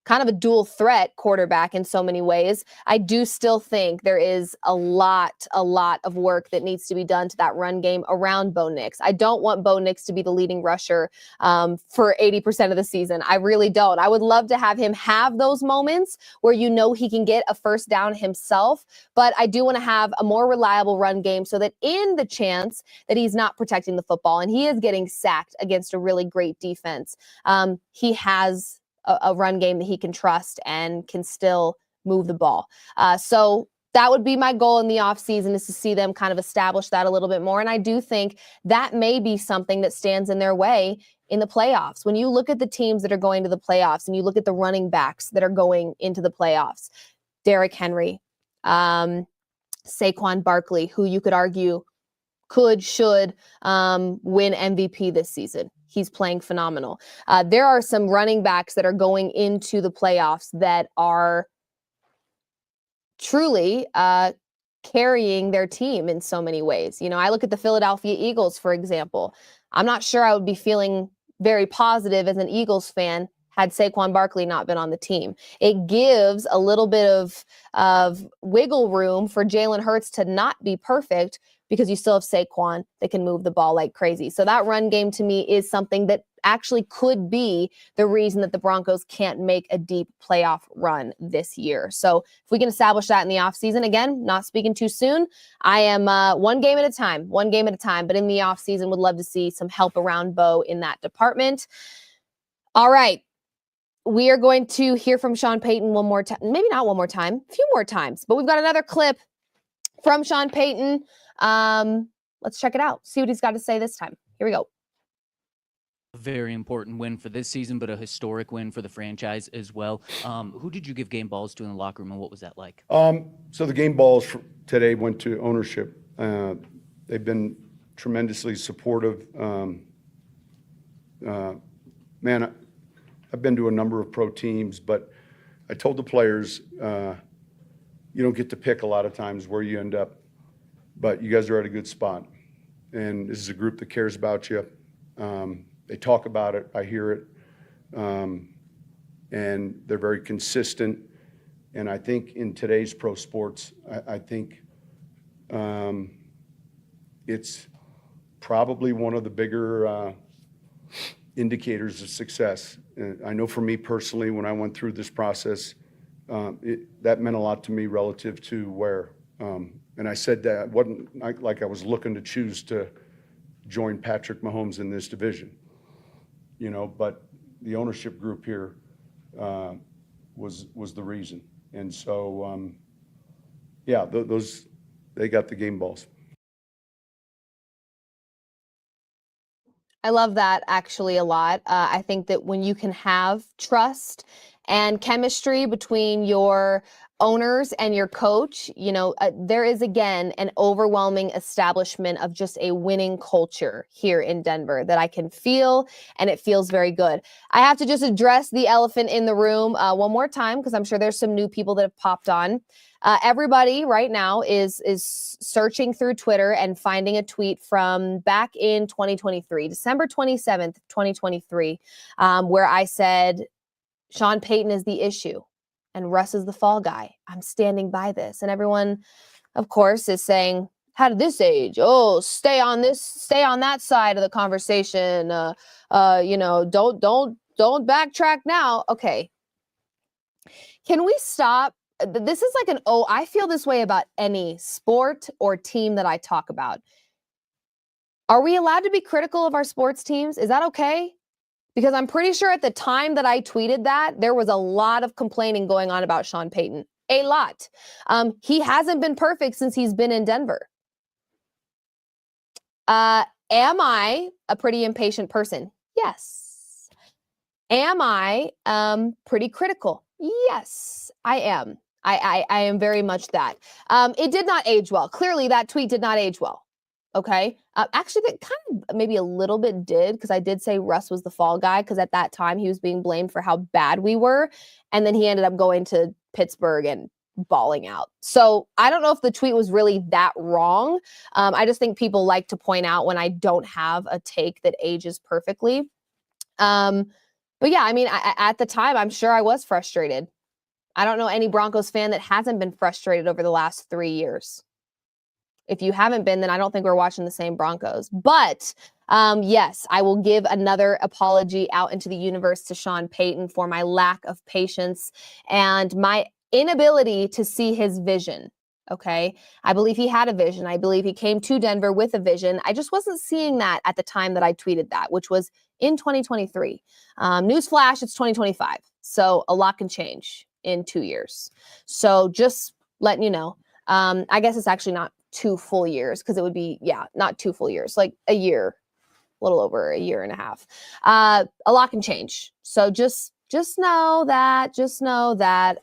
kind of a dual threat quarterback in so many ways. I do still think there is a lot of work that needs to be done to that run game around Bo Nix. I don't want Bo Nix to be the leading rusher for 80% of the season. I really don't. I would love to have him have those moments where he can get a first down himself, but I do want to have a more reliable run game so that in the chance that he's not protecting the football and he is getting sacked against a really great defense, he has a run game that he can trust and can still move the ball. So that would be my goal in the offseason, is to see them kind of establish that a little bit more. And I do think that may be something that stands in their way in the playoffs. When you look at the teams that are going to the playoffs and you look at the running backs that are going into the playoffs, Derrick Henry, Saquon Barkley, who you could argue should win MVP this season. He's playing phenomenal. There are some running backs that are going into the playoffs that are truly carrying their team in so many ways. I look at the Philadelphia Eagles, for example. I'm not sure I would be feeling very positive as an Eagles fan had Saquon Barkley not been on the team. It gives a little bit of wiggle room for Jalen Hurts to not be perfect, because you still have Saquon that can move the ball like crazy. So that run game to me is something that actually could be the reason that the Broncos can't make a deep playoff run this year. So if we can establish that in the offseason, again, not speaking too soon, I am one game at a time, but in the offseason would love to see some help around Bo in that department. All right. We are going to hear from Sean Payton one more time. Maybe not one more time, a few more times, but we've got another clip from Sean Payton. Let's check it out. See what he's got to say this time. Here we go. A very important win for this season, but a historic win for the franchise as well. Who did you give game balls to in the locker room, and what was that like? So the game balls today went to ownership. They've been tremendously supportive. Man, I've been to a number of pro teams, but I told the players, you don't get to pick a lot of times where you end up, but you guys are at a good spot. And this is a group that cares about you. They talk about it. I hear it. And they're very consistent. And I think in today's pro sports, I think it's probably one of the bigger indicators of success. And I know for me personally, when I went through this process, that meant a lot to me relative to where. And I said that it wasn't like I was looking to choose to join Patrick Mahomes in this division, but the ownership group here was the reason. And so, they got the game balls. I love that actually a lot. I think that when you can have trust and chemistry between your owners and your coach, there is, again, an overwhelming establishment of just a winning culture here in Denver that I can feel, and it feels very good. I have to just address the elephant in the room one more time, because I'm sure there's some new people that have popped on. Everybody right now is searching through Twitter and finding a tweet from back in 2023, December 27th, 2023, where I said, Sean Payton is the issue and Russ is the fall guy. I'm standing by this. And everyone, of course, is saying, how did this age? Oh, stay on that side of the conversation. Don't backtrack now. Okay. Can we stop? This is like I feel this way about any sport or team that I talk about. Are we allowed to be critical of our sports teams? Is that okay? Because I'm pretty sure at the time that I tweeted that, there was a lot of complaining going on about Sean Payton. A lot. He hasn't been perfect since he's been in Denver. Am I a pretty impatient person? Yes. Am I pretty critical? Yes, I am. I am very much that. It did not age well. Clearly, that tweet did not age well. Okay. Actually, that kind of maybe a little bit did, because I did say Russ was the fall guy, because at that time he was being blamed for how bad we were. And then he ended up going to Pittsburgh and balling out. So I don't know if the tweet was really that wrong. I just think people like to point out when I don't have a take that ages perfectly. But yeah, I mean, at the time, I'm sure I was frustrated. I don't know any Broncos fan that hasn't been frustrated over the last 3 years. If you haven't been, then I don't think we're watching the same Broncos. But yes, I will give another apology out into the universe to Sean Payton for my lack of patience and my inability to see his vision. Okay. I believe he had a vision. I believe he came to Denver with a vision. I just wasn't seeing that at the time that I tweeted that, which was in 2023. Newsflash, it's 2025. So a lot can change in 2 years. So just letting you know. I guess it's actually not 2 full years because it would be, not 2 full years, like a year, a little over a year and a half. A lot can change. So just know that,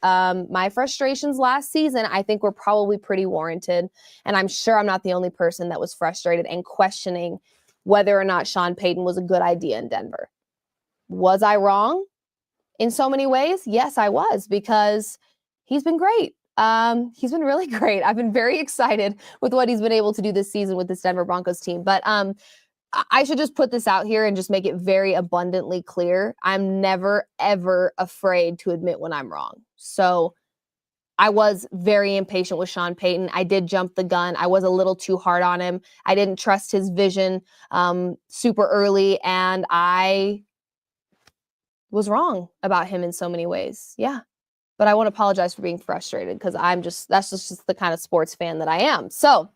my frustrations last season, I think were probably pretty warranted. And I'm sure I'm not the only person that was frustrated and questioning whether or not Sean Payton was a good idea in Denver. Was I wrong in so many ways? Yes, I was, because he's been great. He's been really great. I've been very excited with what he's been able to do this season with this Denver Broncos team. But I should just put this out here and just make it very abundantly clear. I'm never, ever afraid to admit when I'm wrong. So I was very impatient with Sean Payton. I did jump the gun. I was a little too hard on him. I didn't trust his vision super early, and I was wrong about him in so many ways. Yeah. But I won't apologize for being frustrated, because that's just the kind of sports fan that I am. So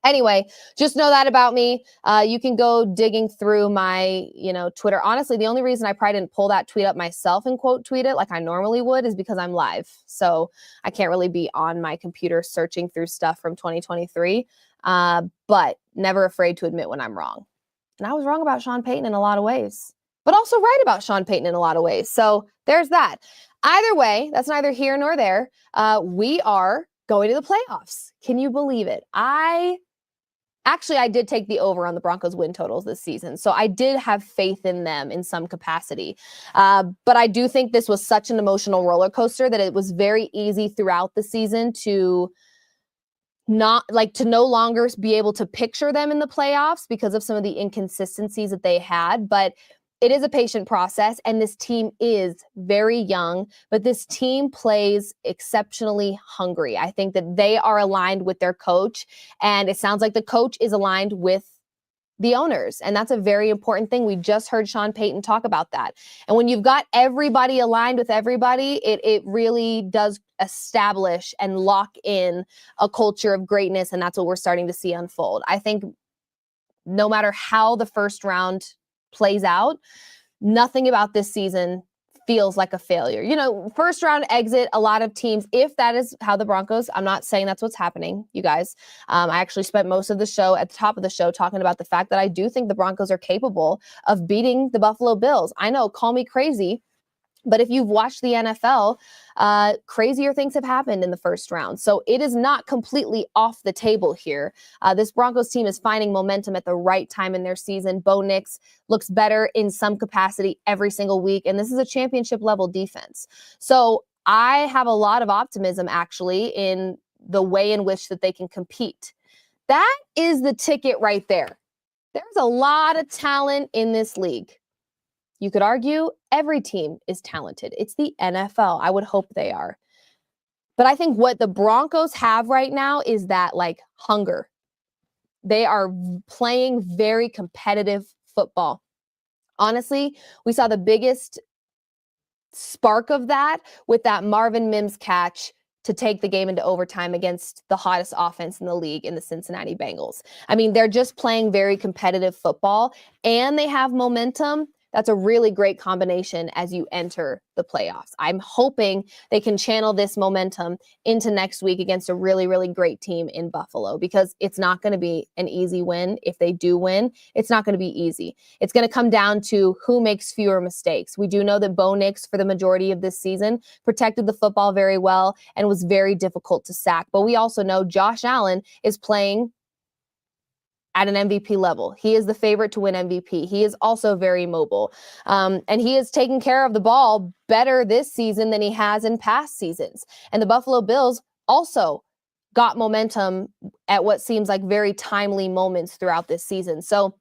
anyway, just know that about me. You can go digging through my, Twitter. Honestly, the only reason I probably didn't pull that tweet up myself and quote tweet it like I normally would is because I'm live. So I can't really be on my computer searching through stuff from 2023. But never afraid to admit when I'm wrong. And I was wrong about Sean Payton in a lot of ways, but also right about Sean Payton in a lot of ways. So there's that. Either way, that's neither here nor there. We are going to the playoffs. Can you believe it? I did take the over on the Broncos win totals this season. So I did have faith in them in some capacity. But I do think this was such an emotional roller coaster that it was very easy throughout the season to no longer be able to picture them in the playoffs because of some of the inconsistencies that they had. But it is a patient process, and this team is very young, but this team plays exceptionally hungry. I think that they are aligned with their coach, and it sounds like the coach is aligned with the owners, and that's a very important thing. We just heard Sean Payton talk about that. And when you've got everybody aligned with everybody, it really does establish and lock in a culture of greatness, and that's what we're starting to see unfold. I think no matter how the first round plays out, nothing about this season feels like a failure. First round exit, a lot of teams, if that is how the Broncos, I'm not saying that's what's happening, you guys. I actually spent most of the show at the top of the show talking about the fact that I do think the Broncos are capable of beating the Buffalo Bills. I know, call me crazy, but if you've watched the NFL, crazier things have happened in the first round. So it is not completely off the table here. This Broncos team is finding momentum at the right time in their season. Bo Nix looks better in some capacity every single week, and this is a championship level defense. So I have a lot of optimism actually in the way in which that they can compete. That is the ticket right there. There's a lot of talent in this league. You could argue every team is talented. It's the NFL. I would hope they are. But I think what the Broncos have right now is that hunger. They are playing very competitive football. Honestly, we saw the biggest spark of that with that Marvin Mims catch to take the game into overtime against the hottest offense in the league in the Cincinnati Bengals. I mean, they're just playing very competitive football, and they have momentum. That's a really great combination as you enter the playoffs. I'm hoping they can channel this momentum into next week against a really, really great team in Buffalo, because it's not going to be an easy win. If they do win, it's not going to be easy. It's going to come down to who makes fewer mistakes. We do know that Bo Nix, for the majority of this season, protected the football very well and was very difficult to sack. But we also know Josh Allen is playing at an MVP level. He is the favorite to win MVP. He is also very mobile. And he is taking care of the ball better this season than he has in past seasons. And the Buffalo Bills also got momentum at what seems like very timely moments throughout this season. So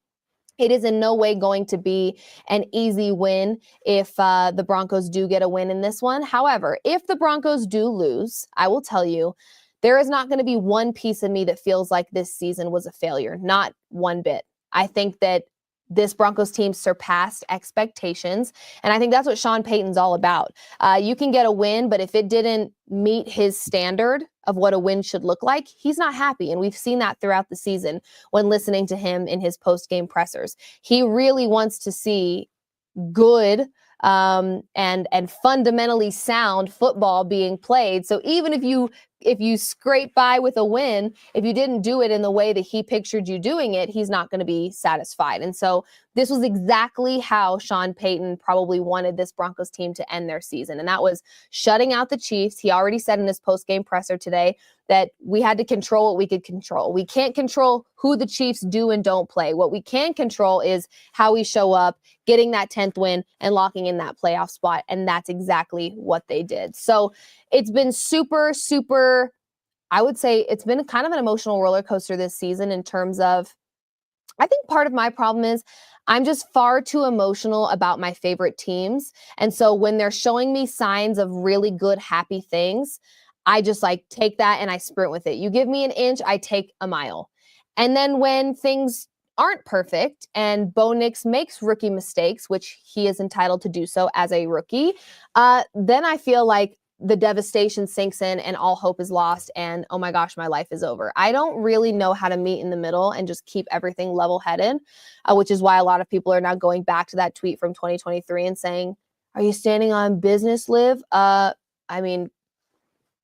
It is in no way going to be an easy win if the Broncos do get a win in this one. However, if the Broncos do lose, I will tell you, there is not going to be one piece of me that feels like this season was a failure. Not one bit. I think that this Broncos team surpassed expectations, and I think that's what Sean Payton's all about. You can get a win, but if it didn't meet his standard of what a win should look like, he's not happy, and we've seen that throughout the season when listening to him in his post-game pressers. He really wants to see good and fundamentally sound football being played. So even if you scrape by with a win, if you didn't do it in the way that he pictured you doing it, he's not going to be satisfied. And so this was exactly how Sean Payton probably wanted this Broncos team to end their season. And that was shutting out the Chiefs. He already said in his post-game presser today that we had to control what we could control. We can't control who the Chiefs do and don't play. What we can control is how we show up, getting that 10th win and locking in that playoff spot. And that's exactly what they did. So it's been super, super, I would say it's been kind of an emotional roller coaster this season in terms of, I think part of my problem is I'm just far too emotional about my favorite teams. And so when they're showing me signs of really good, happy things, I just like take that and I sprint with it. You give me an inch, I take a mile. And then when things aren't perfect and Bo Nix makes rookie mistakes, which he is entitled to do so as a rookie, then I feel like the devastation sinks in and all hope is lost and, oh my gosh, my life is over. I don't really know how to meet in the middle and just keep everything level-headed, which is why a lot of people are now going back to that tweet from 2023 and saying, are you standing on business, Liv? I mean,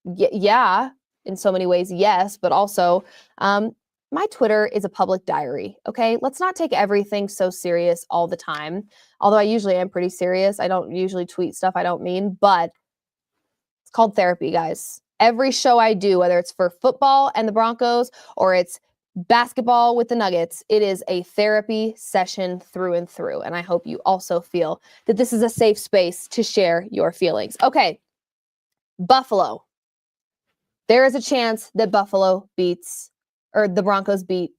yeah, in so many ways, yes, but also my Twitter is a public diary, okay? Let's not take everything so serious all the time, although I usually am pretty serious. I don't usually tweet stuff I don't mean, but it's called therapy, guys. Every show I do, whether it's for football and the Broncos or it's basketball with the Nuggets, it is a therapy session through and through, and I hope you also feel that this is a safe space to share your feelings. Okay, Buffalo. There is a chance that the Broncos beat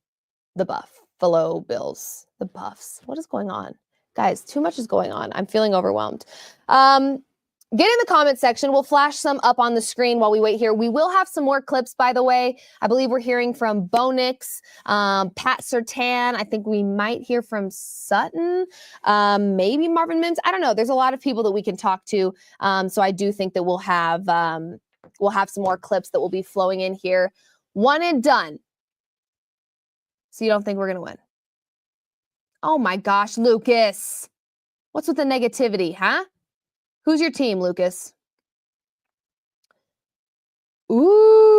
the Buffalo Bills. The Buffs. What is going on? Guys, too much is going on. I'm feeling overwhelmed. Get in the comment section. We'll flash some up on the screen while we wait here. We will have some more clips, by the way. I believe we're hearing from Bo Nix, Pat Surtain. I think we might hear from Sutton, maybe Marvin Mims. I don't know. There's a lot of people that we can talk to. So I do think that we'll have some more clips that will be flowing in here. One and done. So you don't think we're going to win? Oh my gosh, Lucas. What's with the negativity, huh? Who's your team, Lucas? Ooh,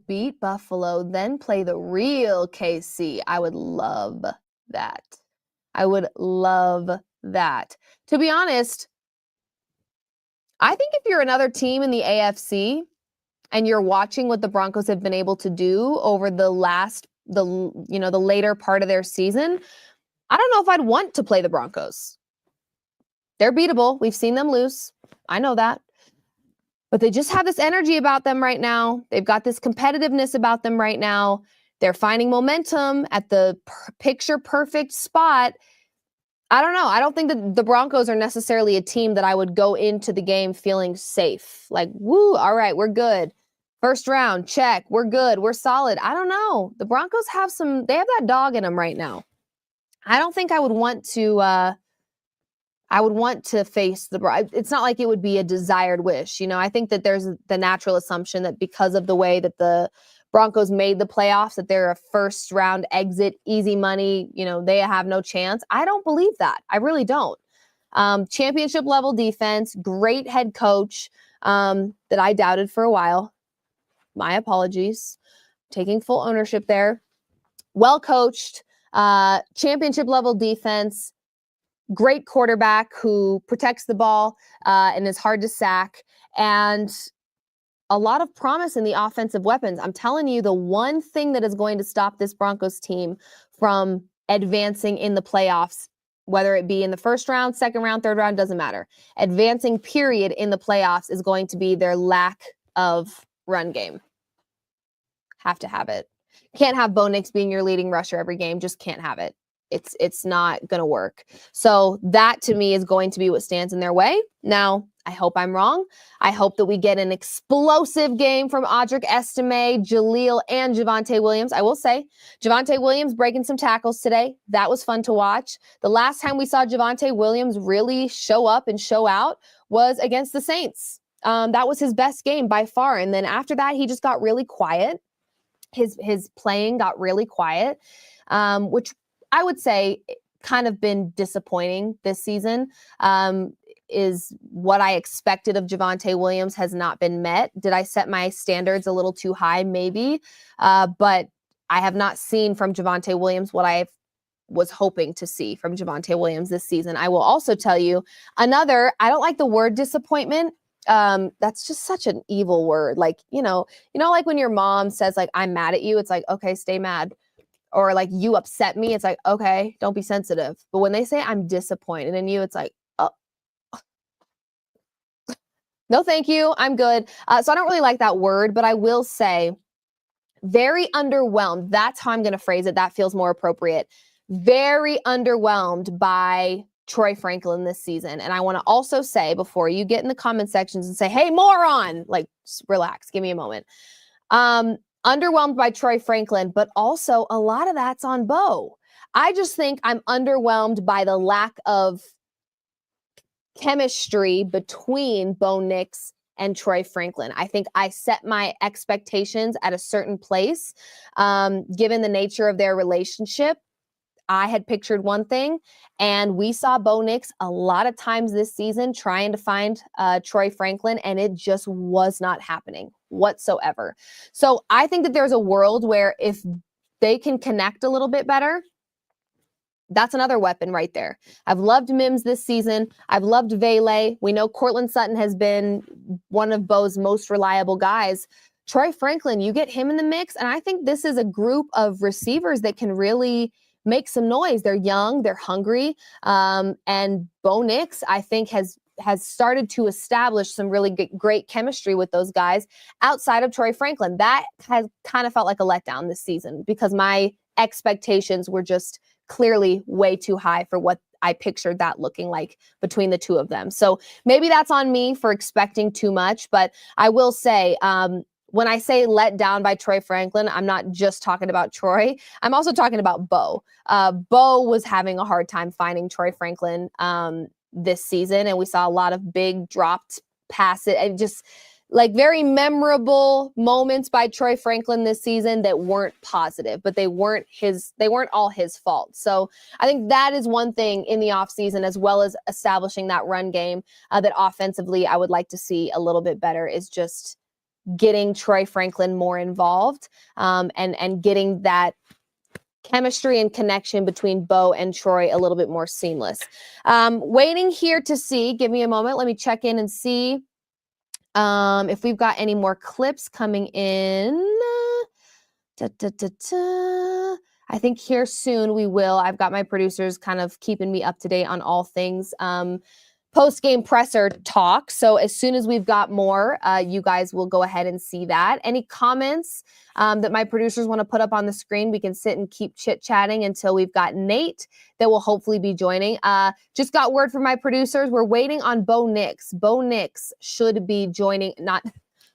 beat Buffalo, then play the real KC. I would love that. I would love that. To be honest, I think if you're another team in the AFC and you're watching what the Broncos have been able to do over the later part of their season, I don't know if I'd want to play the Broncos. They're beatable. We've seen them lose. I know that. But they just have this energy about them right now. They've got this competitiveness about them right now. They're finding momentum at the picture-perfect spot. I don't know. I don't think that the Broncos are necessarily a team that I would go into the game feeling safe. Like, woo, all right, we're good. First round, check. We're good. We're solid. I don't know. The Broncos they have that dog in them right now. I don't think I would want to face it's not like it would be a desired wish. I think that there's the natural assumption that because of the way that the Broncos made the playoffs, that they're a first round exit, easy money, they have no chance. I don't believe that. I really don't. Championship level defense, great head coach that I doubted for a while. My apologies. Taking full ownership there. Well coached, championship level defense, great quarterback who protects the ball and is hard to sack, and a lot of promise in the offensive weapons. I'm telling you, the one thing that is going to stop this Broncos team from advancing in the playoffs, whether it be in the first round, second round, third round, doesn't matter. Advancing, period, in the playoffs is going to be their lack of run game. Have to have it. Can't have Bo Nix being your leading rusher every game. Just can't have it. It's not going to work. So that to me is going to be what stands in their way. Now, I hope I'm wrong. I hope that we get an explosive game from Audric Estime, Jaleel, and Javonte Williams. I will say, Javonte Williams breaking some tackles today. That was fun to watch. The last time we saw Javonte Williams really show up and show out was against the Saints. That was his best game by far. And then after that, he just got really quiet. His playing got really quiet, which I would say kind of been disappointing this season. Is what I expected of Javonte Williams has not been met. Did I set my standards a little too high? Maybe. But I have not seen from Javonte Williams what I was hoping to see from Javonte Williams this season. I will also tell you I don't like the word disappointment. That's just such an evil word. Like, like when your mom says like, I'm mad at you, it's like, okay, stay mad. Or like, you upset me. It's like, okay, don't be sensitive. But when they say I'm disappointed in you, it's like, oh, no, thank you. I'm good. So I don't really like that word, but I will say very underwhelmed. That's how I'm going to phrase it. That feels more appropriate. Very underwhelmed by Troy Franklin this season. And I want to also say, before you get in the comment sections and say, hey, moron, like, relax, give me a moment. Underwhelmed by Troy Franklin, but also a lot of that's on Bo. I just think I'm underwhelmed by the lack of chemistry between Bo Nix and Troy Franklin. I think I set my expectations at a certain place. Given the nature of their relationship, I had pictured one thing, and we saw Bo Nix a lot of times this season trying to find Troy Franklin, and it just was not happening whatsoever. So I think that there's a world where if they can connect a little bit better, that's another weapon right there. I've loved Mims this season. I've loved Vele. We know Cortland Sutton has been one of Bo's most reliable guys. Troy Franklin, you get him in the mix, and I think this is a group of receivers that can really make some noise. They're young, they're hungry, and Bo Nix, I think, has started to establish some really great chemistry with those guys outside of Troy Franklin. That has kind of felt like a letdown this season because my expectations were just clearly way too high for what I pictured that looking like between the two of them. So maybe that's on me for expecting too much, but I will say, when I say let down by Troy Franklin, I'm not just talking about Troy. I'm also talking about Bo. Bo was having a hard time finding Troy Franklin this season, and we saw a lot of big dropped passes and just like very memorable moments by Troy Franklin this season that weren't positive, but they weren't all his fault. So I think that is one thing in the offseason, as well as establishing that run game that offensively I would like to see a little bit better, is just getting Troy Franklin more involved and getting that chemistry and connection between Bo and Troy a little bit more seamless. Waiting here to see, give me a moment. Let me check in and see if we've got any more clips coming in. I think here soon we will. I've got my producers kind of keeping me up to date on all things post-game presser talk. So as soon as we've got more, you guys will go ahead and see that. Any comments that my producers want to put up on the screen, we can sit and keep chit-chatting until we've got Nate that will hopefully be joining. Just got word from my producers. We're waiting on Bo Nix. Bo Nix should be joining,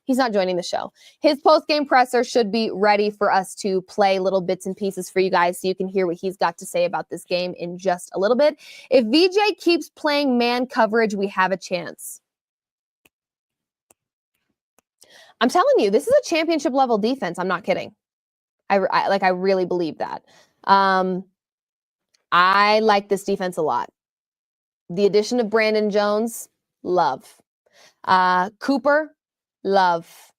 he's not joining the show. His post-game presser should be ready for us to play little bits and pieces for you guys so you can hear what he's got to say about this game in just a little bit. If VJ keeps playing man coverage, we have a chance. I'm telling you, this is a championship level defense. I'm not kidding. I really believe that. I like this defense a lot. The addition of Brandon Jones, love. Cooper, love.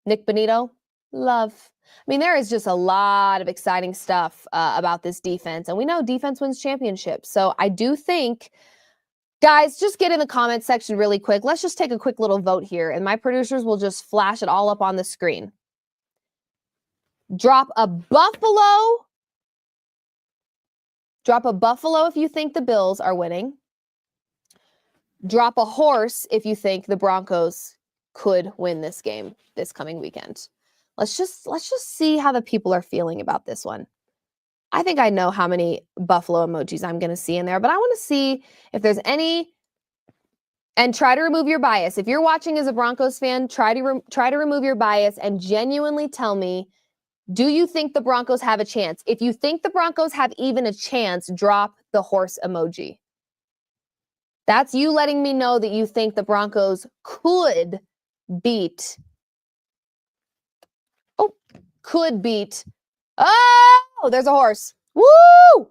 Nick Bonito, love. I mean, there is just a lot of exciting stuff about this defense. And we know defense wins championships. So I do think, guys, just get in the comments section really quick. Let's just take a quick little vote here. And my producers will just flash it all up on the screen. Drop a Buffalo. Drop a Buffalo if you think the Bills are winning. Drop a horse if you think the Broncos could win this game this coming weekend. Let's just see how the people are feeling about this one. I think I know how many buffalo emojis I'm going to see in there, but I want to see if there's any. And try to remove your bias. If you're watching as a Broncos fan, try to remove your bias and genuinely tell me, do you think the Broncos have a chance? If you think the Broncos have even a chance, drop the horse emoji. That's you letting me know that you think the Broncos could beat. Oh, there's a horse. Woo!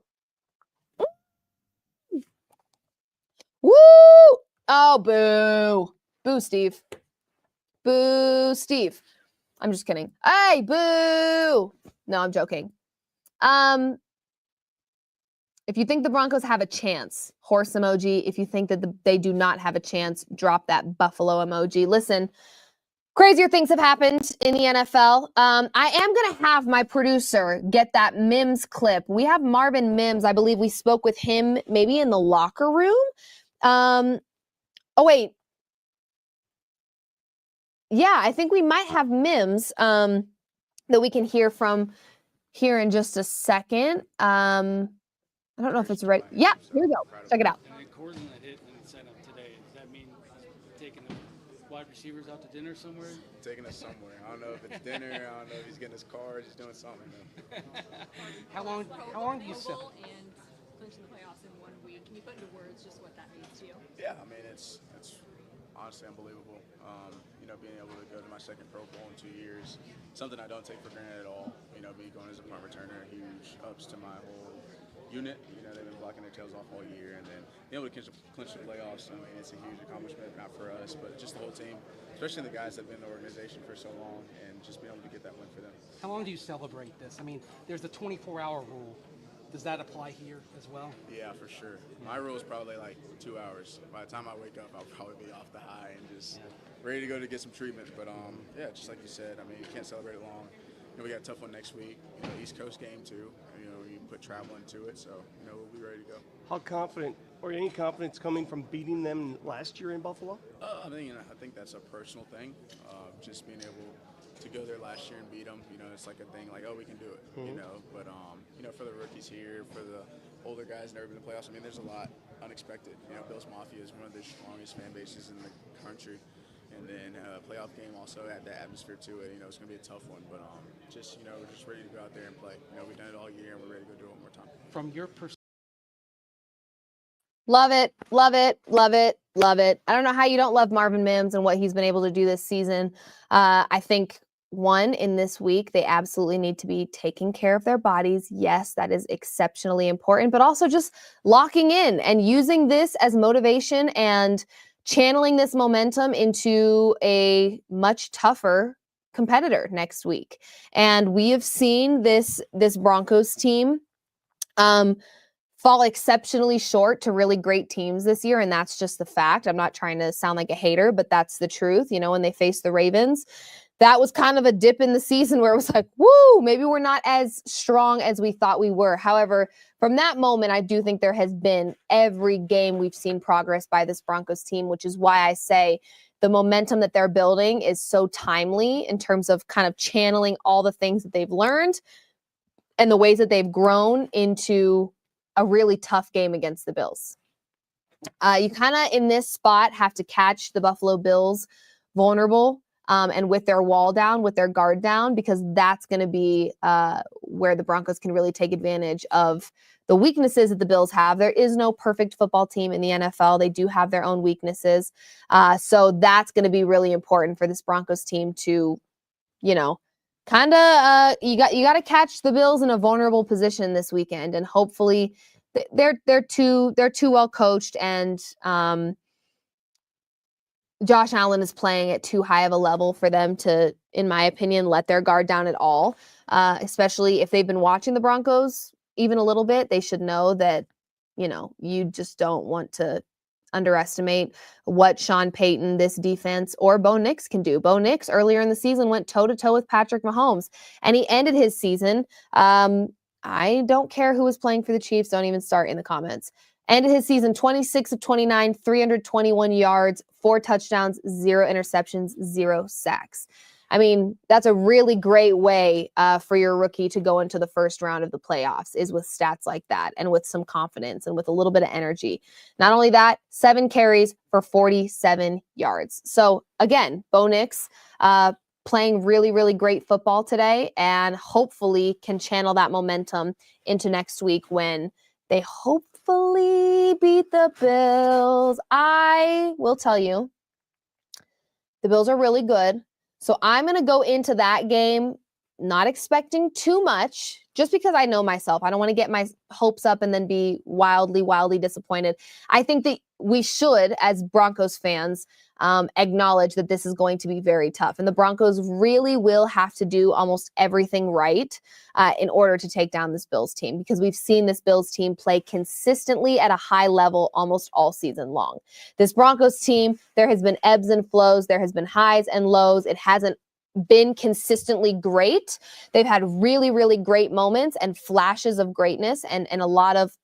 Woo! Oh, boo. Boo, Steve. Boo, Steve. I'm just kidding. Hey, boo. No, I'm joking. If you think the Broncos have a chance, horse emoji. If you think that they do not have a chance, drop that buffalo emoji. Listen, crazier things have happened in the NFL. I am going to have my producer get that Mims clip. We have Marvin Mims. I believe we spoke with him maybe in the locker room. Oh, wait. Yeah, I think we might have Mims that we can hear from here in just a second. I don't know if it's ready. Yeah, here we go. Check it out. According to hit and set up today, does that mean taking the wide receivers out to dinner somewhere? Taking us somewhere. I don't know if it's dinner. I don't know if he's getting his car. He's doing something. How long do you sell? And clinching the playoffs in 1 week. Can you put into words just what that means to you? Yeah, I mean it's honestly unbelievable. Being able to go to my second Pro Bowl in 2 years, something I don't take for granted at all. Me going as a punt returner, huge ups to my whole unit. They've been blocking their tails off all year, and then being able to clinch the playoffs. I mean, it's a huge accomplishment, not for us, but just the whole team, especially the guys that have been in the organization for so long, and just being able to get that win for them. How long do you celebrate this? I mean, there's the 24-hour rule. Does that apply here as well? Yeah, for sure. My rule is probably like 2 hours. By the time I wake up, I'll probably be off the high and just ready to go to get some treatment. But yeah, just like you said, I mean, you can't celebrate it long. We got a tough one next week. East Coast game too. You put travel into it, so we'll be ready to go. How confident, or any confidence coming from beating them last year in Buffalo? I think that's a personal thing. Just being able to go there last year and beat them, it's like a thing, like, oh, we can do it, But for the rookies here, for the older guys never been in the playoffs, I mean, there's a lot unexpected. Bills Mafia is one of the strongest fan bases in the country. And then playoff game also had that atmosphere to it. It's going to be a tough one, but we're just ready to go out there and play. We've done it all year, and we're ready to go do it one more time. From your perspective. Love it, love it, love it, love it. I don't know how you don't love Marvin Mims and what he's been able to do this season. I think, one, in this week, they absolutely need to be taking care of their bodies. Yes, that is exceptionally important, but also just locking in and using this as motivation and channeling this momentum into a much tougher competitor next week. And we have seen this Broncos team fall exceptionally short to really great teams this year, and that's just the fact. I'm not trying to sound like a hater, but that's the truth. When they faced the Ravens, that was kind of a dip in the season where it was like, woo, maybe we're not as strong as we thought we were. However, from that moment, I do think there has been every game we've seen progress by this Broncos team, which is why I say the momentum that they're building is so timely in terms of kind of channeling all the things that they've learned and the ways that they've grown into a really tough game against the Bills. You kind of, in this spot, have to catch the Buffalo Bills vulnerable and with their wall down, with their guard down, because that's going to be where the Broncos can really take advantage of the weaknesses that the Bills have. There is no perfect football team in the NFL. They do have their own weaknesses. So that's going to be really important for this Broncos team to, kind of you got to catch the Bills in a vulnerable position this weekend, and hopefully they're too well coached, and Josh Allen is playing at too high of a level for them to, in my opinion, let their guard down at all. Especially if they've been watching the Broncos even a little bit, they should know that you just don't want to underestimate what Sean Payton, this defense, or Bo Nix can do. Bo Nix earlier in the season went toe-to-toe with Patrick Mahomes, and he ended his season. I don't care who was playing for the Chiefs. Don't even start in the comments. Ended his season 26 of 29, 321 yards, 4 touchdowns, 0 interceptions, 0 sacks. I mean, that's a really great way for your rookie to go into the first round of the playoffs, is with stats like that and with some confidence and with a little bit of energy. Not only that, 7 carries for 47 yards. So again, Bo Nix playing really, really great football today, and hopefully can channel that momentum into next week when they hopefully beat the Bills. I will tell you, the Bills are really good. So I'm going to go into that game not expecting too much, just because I know myself. I don't want to get my hopes up and then be wildly, wildly disappointed. I think that we should, as Broncos fans, acknowledge that this is going to be very tough. And the Broncos really will have to do almost everything right in order to take down this Bills team, because we've seen this Bills team play consistently at a high level almost all season long. This Broncos team, there has been ebbs and flows. There has been highs and lows. It hasn't been consistently great. They've had really, really great moments and flashes of greatness and a lot of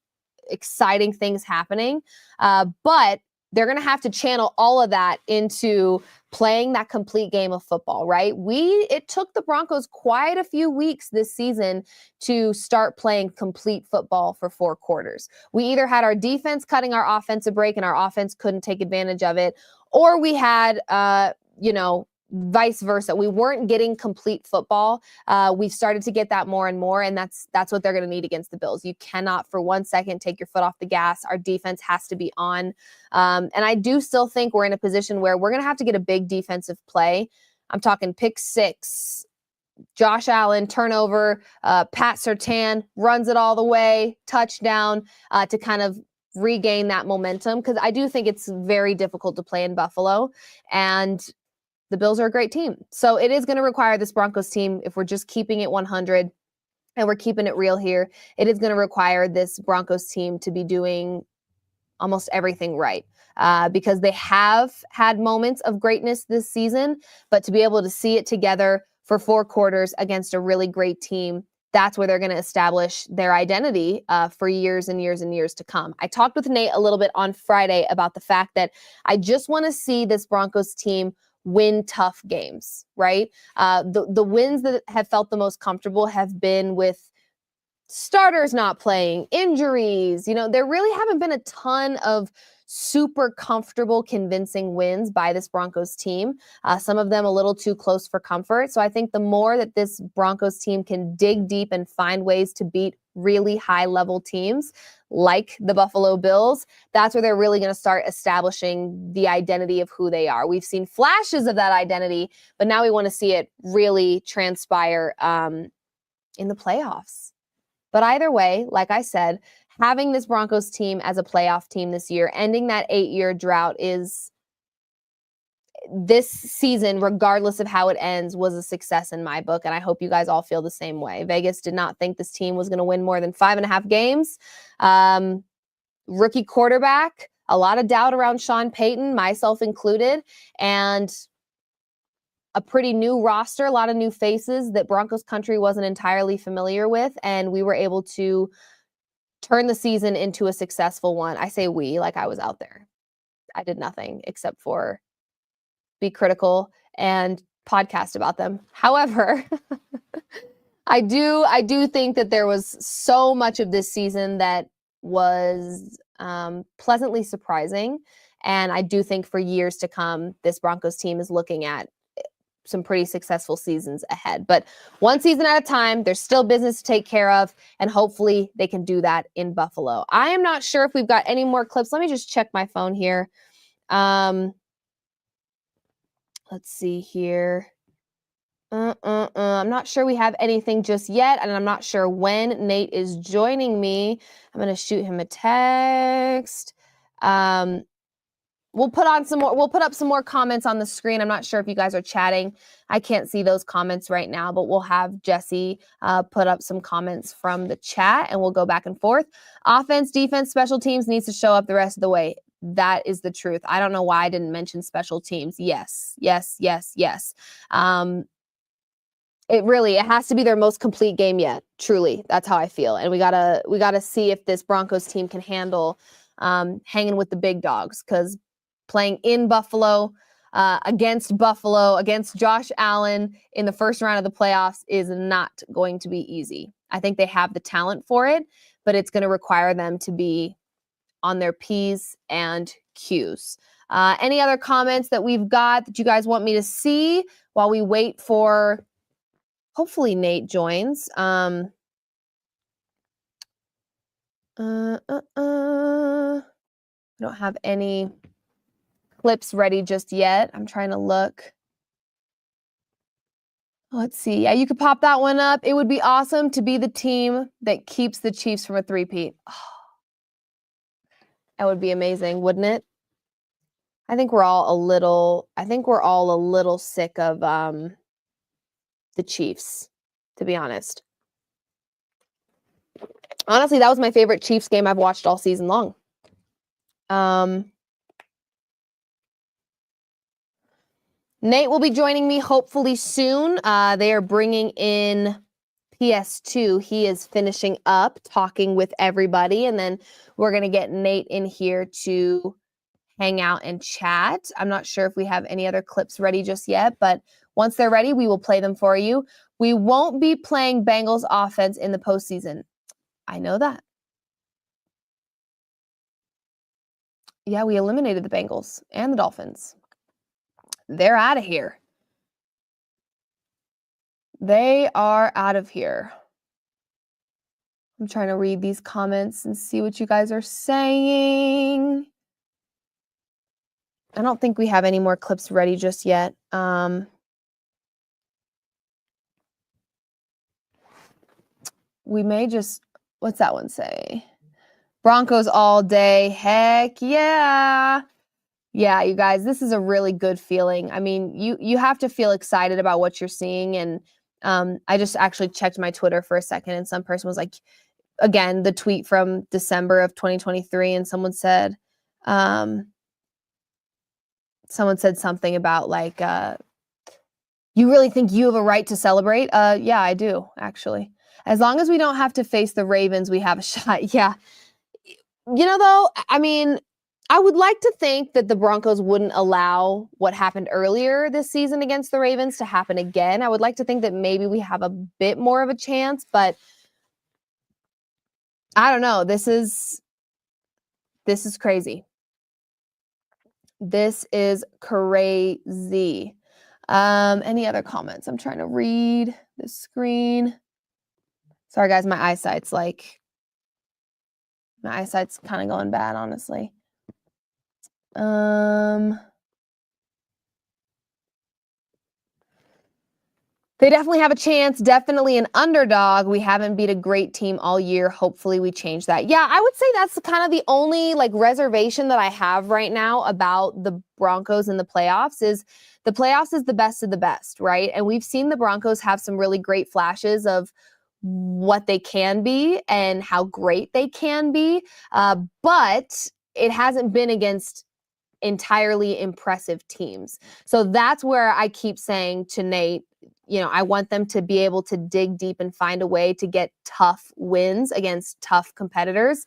exciting things happening. But they're going to have to channel all of that into playing that complete game of football, right? It took the Broncos quite a few weeks this season to start playing complete football for 4 quarters. We either had our defense cutting our offensive break and our offense couldn't take advantage of it, or we had, vice versa. We weren't getting complete football. We've started to get that more and more, and that's what they're going to need against the Bills. You cannot for 1 second take your foot off the gas. Our defense has to be on. And I do still think we're in a position where we're going to have to get a big defensive play. I'm talking pick 6, Josh Allen, turnover, Pat Surtain runs it all the way, touchdown, to kind of regain that momentum, because I do think it's very difficult to play in Buffalo, and the Bills are a great team. So it is going to require this Broncos team, if we're just keeping it 100 and we're keeping it real here, it is going to require this Broncos team to be doing almost everything right, because they have had moments of greatness this season, but to be able to see it together for 4 quarters against a really great team, that's where they're going to establish their identity for years and years and years to come. I talked with Nate a little bit on Friday about the fact that I just want to see this Broncos team win tough games, right? The wins that have felt the most comfortable have been with starters not playing, injuries. There really haven't been a ton of super comfortable, convincing wins by this Broncos team. Some of them a little too close for comfort. So I think the more that this Broncos team can dig deep and find ways to beat really high-level teams like the Buffalo Bills, that's where they're really going to start establishing the identity of who they are. We've seen flashes of that identity, but now we want to see it really transpire in the playoffs. But either way, like I said, having this Broncos team as a playoff team this year, ending that 8-year drought, is this season, regardless of how it ends, was a success in my book. And I hope you guys all feel the same way. Vegas did not think this team was going to win more than 5.5 games. Rookie quarterback, a lot of doubt around Sean Payton, myself included, and a pretty new roster, a lot of new faces that Broncos country wasn't entirely familiar with. And we were able to turn the season into a successful one. I say we, like I was out there. I did nothing except for be critical and podcast about them. However, I do think that there was so much of this season that was pleasantly surprising. And I do think for years to come, this Broncos team is looking at some pretty successful seasons ahead. But one season at a time, there's still business to take care of, and hopefully they can do that in Buffalo. I am not sure if we've got any more clips. Let me just check my phone here. Let's see here. I'm not sure we have anything just yet, and I'm not sure when Nate is joining me. I'm going to shoot him a text. We'll put up some more comments on the screen. I'm not sure if you guys are chatting. I can't see those comments right now, but we'll have Jesse put up some comments from the chat, and we'll go back and forth. Offense, defense, special teams needs to show up the rest of the way. That is the truth. I don't know why I didn't mention special teams. Yes. It has to be their most complete game yet. Truly, that's how I feel. And we gotta see if this Broncos team can handle hanging with the big dogs, because playing in Buffalo, against Buffalo, against Josh Allen in the first round of the playoffs is not going to be easy. I think they have the talent for it, but it's going to require them to be on their P's and Q's. Any other comments that we've got that you guys want me to see while we wait for, hopefully Nate joins. I don't have any clips ready just yet. I'm trying to look. Let's see. Yeah, you could pop that one up. It would be awesome to be the team that keeps the Chiefs from a three-peat. Oh, that would be amazing, wouldn't it? I think we're all a little sick of the Chiefs, to be honest. Honestly, that was my favorite Chiefs game I've watched all season long. Nate will be joining me hopefully soon. They are bringing in PS2. He is finishing up talking with everybody, and then we're going to get Nate in here to hang out and chat. I'm not sure if we have any other clips ready just yet, but once they're ready, we will play them for you. We won't be playing Bengals offense in the postseason. I know that. Yeah, we eliminated the Bengals and the Dolphins. They're out of here. They are out of here. I'm trying to read these comments and see what you guys are saying. I don't think we have any more clips ready just yet. We may just, what's that one say? Broncos all day. Heck yeah. Yeah, you guys, this is a really good feeling. I mean, you have to feel excited about what you're seeing. And I just actually checked my Twitter for a second, and some person was like, again, the tweet from December of 2023, and someone said something about like, you really think you have a right to celebrate? Yeah, I do, actually. As long as we don't have to face the Ravens, we have a shot. Yeah. You know, though, I mean, I would like to think that the Broncos wouldn't allow what happened earlier this season against the Ravens to happen again. I would like to think that maybe we have a bit more of a chance, but I don't know. This is crazy. This is crazy. Any other comments? I'm trying to read the screen. Sorry, guys, my eyesight's kind of going bad, honestly. They definitely have a chance. Definitely an underdog. We haven't beat a great team all year. Hopefully we change that. Yeah, I would say that's kind of the only like reservation that I have right now about the Broncos in the playoffs is the playoffs is the best of the best, right? And we've seen the Broncos have some really great flashes of what they can be and how great they can be. But it hasn't been against entirely impressive teams. So that's where I keep saying to Nate, you know, I want them to be able to dig deep and find a way to get tough wins against tough competitors.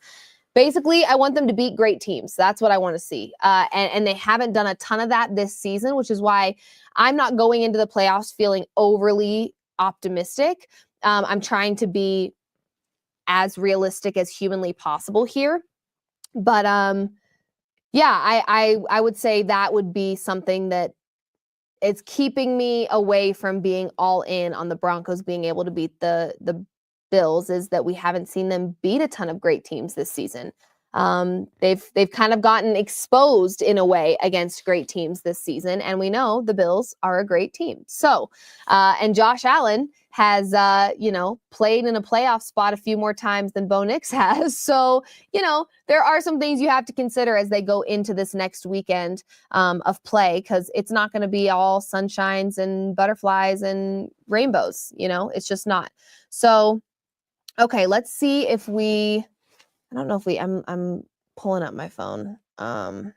Basically, I want them to beat great teams. That's what I want to see. And they haven't done a ton of that this season, which is why I'm not going into the playoffs feeling overly optimistic. I'm trying to be as realistic as humanly possible here. But yeah, I would say that would be something that it's keeping me away from being all in on the Broncos being able to beat the Bills, is that we haven't seen them beat a ton of great teams this season. They've kind of gotten exposed in a way against great teams this season, and we know the Bills are a great team. So, and Josh Allen has, played in a playoff spot a few more times than Bo Nix has. So, there are some things you have to consider as they go into this next weekend of play, because it's not going to be all sunshines and butterflies and rainbows. It's just not. So, okay, let's see if I don't know if I'm pulling up my phone to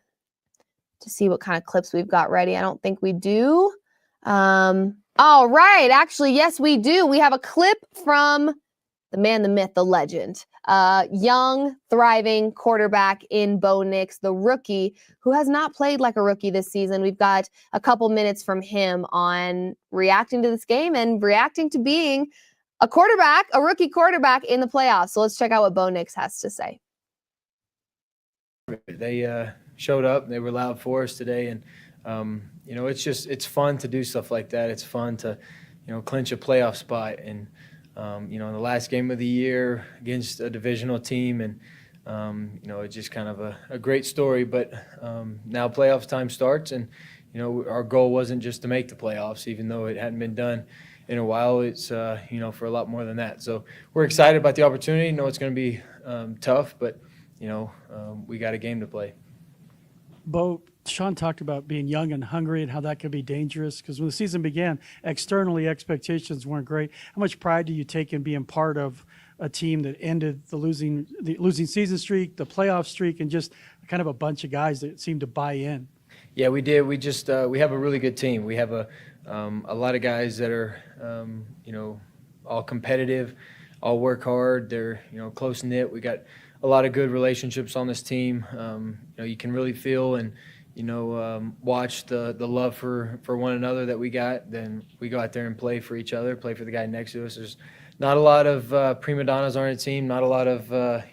see what kind of clips we've got ready. I don't think we do. All right. Actually, yes, we do. We have a clip from the man, the myth, the legend, young, thriving quarterback in Bo Nix, the rookie who has not played like a rookie this season. We've got a couple minutes from him on reacting to this game and reacting to being a quarterback, a rookie quarterback in the playoffs. So let's check out what Bo Nix has to say. They showed up. They were loud for us today, and it's fun to do stuff like that. It's fun to, clinch a playoff spot, and in the last game of the year against a divisional team, and it's just kind of a great story. But now playoffs time starts, and our goal wasn't just to make the playoffs, even though it hadn't been done in a while. It's for a lot more than that. So we're excited about the opportunity. It's going to be tough, but we got a game to play. Bo, Sean talked about being young and hungry and how that could be dangerous, because when the season began, externally expectations weren't great. How much pride do you take in being part of a team that ended the losing season streak, the playoff streak, and just kind of a bunch of guys that seemed to buy in? Yeah, we did. We just we have a really good team. We have a lot of guys that are all competitive, all work hard. They're close knit. We got a lot of good relationships on this team. You can really feel and watch the love for one another that we got. Then we go out there and play for each other, play for the guy next to us. There's not a lot of prima donnas on our team, not a lot of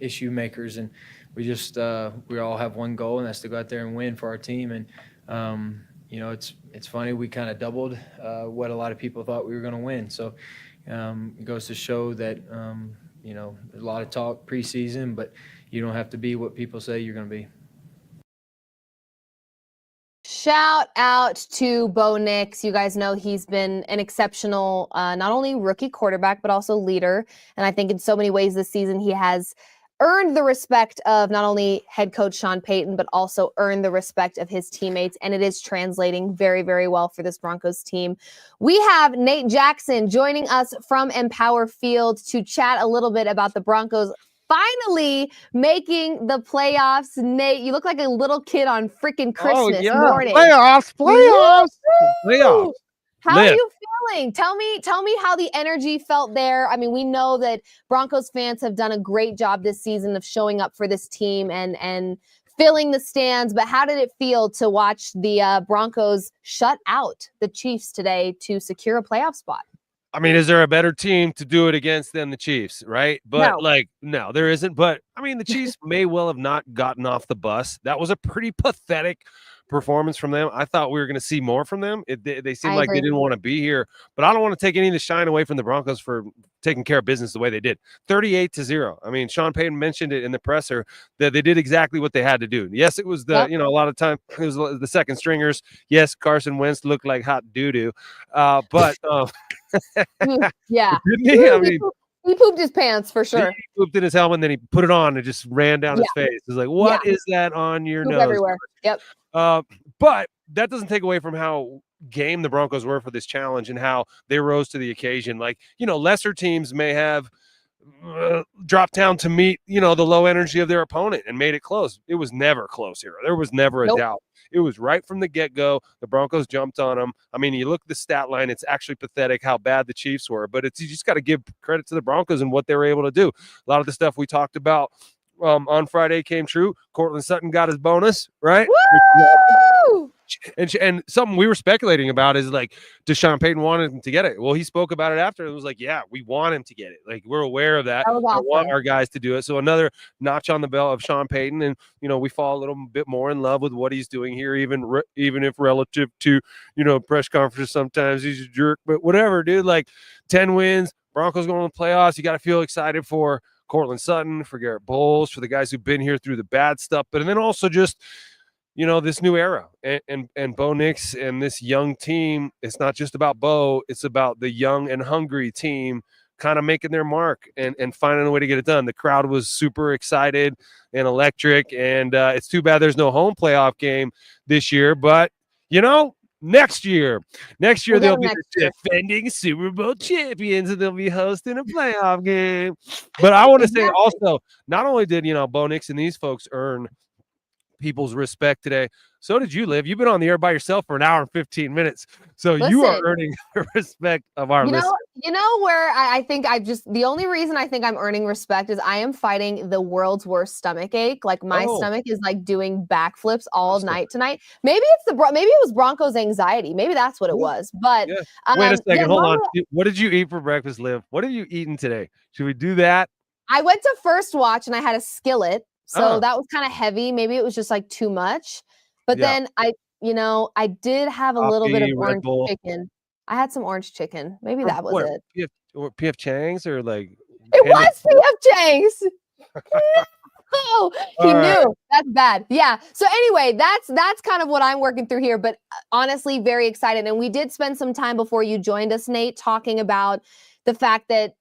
issue makers, and we just we all have one goal, and that's to go out there and win for our team. And it's funny, we kind of doubled what a lot of people thought we were going to win. So it goes to show that there's a lot of talk preseason, but you don't have to be what people say you're going to be. Shout out to Bo Nix. You guys know he's been an exceptional, not only rookie quarterback, but also leader. And I think in so many ways this season, he has earned the respect of not only head coach Sean Payton, but also earned the respect of his teammates. And it is translating very, very well for this Broncos team. We have Nate Jackson joining us from Empower Field to chat a little bit about the Broncos finally making the playoffs. Nate, you look like a little kid on freaking Christmas morning. Playoffs. How are you feeling? Tell me how the energy felt there. I mean, we know that Broncos fans have done a great job this season of showing up for this team and filling the stands, but how did it feel to watch the Broncos shut out the Chiefs today to secure a playoff spot? I mean, is there a better team to do it against than the Chiefs, right? But no, there isn't. But I mean, the Chiefs may well have not gotten off the bus. That was a pretty pathetic performance from them. I thought we were going to see more from them. They seemed like they didn't want to be here, but I don't want to take any of the shine away from the Broncos for taking care of business the way they did. 38-0. I mean, Sean Payton mentioned it in the presser that they did exactly what they had to do. Yes, it was a lot of time it was the second stringers. Yes, Carson Wentz looked like hot doo-doo. But yeah. Didn't he? I mean, he pooped his pants for sure. He pooped in his helmet, and then he put it on and just ran down his face. It's like, what is that on your Poop nose? everywhere. Yep. But that doesn't take away from how game the Broncos were for this challenge and how they rose to the occasion. Like, lesser teams may have dropped down to meet, the low energy of their opponent and made it close. It was never close here. There was never a doubt. It was right from the get-go. The Broncos jumped on them. I mean, you look at the stat line, it's actually pathetic how bad the Chiefs were, but you just got to give credit to the Broncos and what they were able to do. A lot of the stuff we talked about on Friday came true. Cortland Sutton got his bonus, right? Woo! And something we were speculating about is like, does Sean Payton want him to get it? Well, he spoke about it after. It was like, yeah, we want him to get it. Like, we're aware of that. That was awesome. I want our guys to do it. So another notch on the belt of Sean Payton. And, we fall a little bit more in love with what he's doing here, even if relative to, press conferences, sometimes he's a jerk, but whatever, dude. Like 10 wins, Broncos going to the playoffs. You got to feel excited for Cortland Sutton, for Garrett Bowles, for the guys who've been here through the bad stuff, but and then also just this new era and Bo Nix and this young team. It's not just about Bo, it's about the young and hungry team kind of making their mark and finding a way to get it done. The crowd was super excited and electric, and it's too bad there's no home playoff game this year, but next year they'll be the defending Super Bowl champions and they'll be hosting a playoff game. But I want to say also, not only did Bo Nix and these folks earn people's respect today. So did you, Liv. You've been on the air by yourself for an hour and 15 minutes. So you are Listen. earning the respect of our listeners. You know where I think the only reason I think I'm earning respect is I am fighting the world's worst stomach ache. Like my stomach is like doing backflips all night tonight. Maybe it was Broncos anxiety. Maybe that's what it was. But wait a second, hold on. What did you eat for breakfast, Liv? What have you eaten today? Should we do that? I went to First Watch and I had a skillet. So that was kind of heavy. Maybe it was just like too much. But then I did have a little bit of orange chicken. I had some orange chicken. Maybe that was it. PF Chang's or like it was PF Chang's. Oh, he knew. That's bad. Yeah. So anyway, that's kind of what I'm working through here. But honestly, very excited. And we did spend some time before you joined us, Nate, talking about the fact that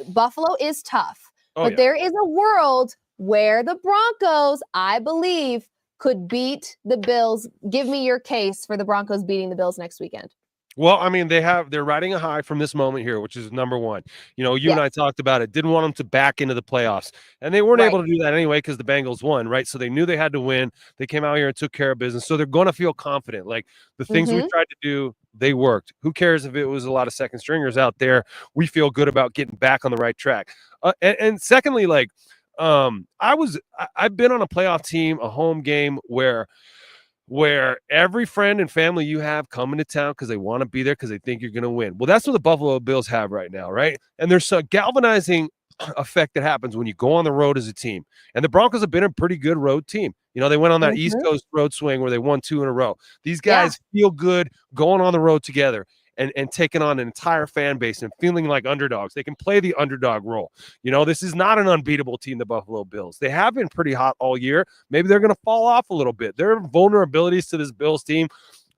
Buffalo is tough. But there is a world where the Broncos, I believe, could beat the Bills. Give me your case for the Broncos beating the Bills next weekend. Well, I mean, they're riding a high from this moment here, which is number one. You know, you and I talked about it. Didn't want them to back into the playoffs. And they weren't able to do that anyway because the Bengals won, right? So they knew they had to win. They came out here and took care of business. So they're going to feel confident. Like the things we tried to do, they worked. Who cares if it was a lot of second stringers out there? We feel good about getting back on the right track. And secondly, like I've been on a playoff team, a home game where every friend and family you have coming to town because they want to be there because they think you're going to win. Well, that's what the Buffalo Bills have right now, right? And there's a galvanizing effect that happens when you go on the road as a team. And the Broncos have been a pretty good road team. You know, they went on that East Coast road swing where they won 2 in a row. These guys feel good going on the road together. And taking on an entire fan base and feeling like underdogs. They can play the underdog role. You know, this is not an unbeatable team, the Buffalo Bills. They have been pretty hot all year. Maybe they're going to fall off a little bit. There are vulnerabilities to this Bills team.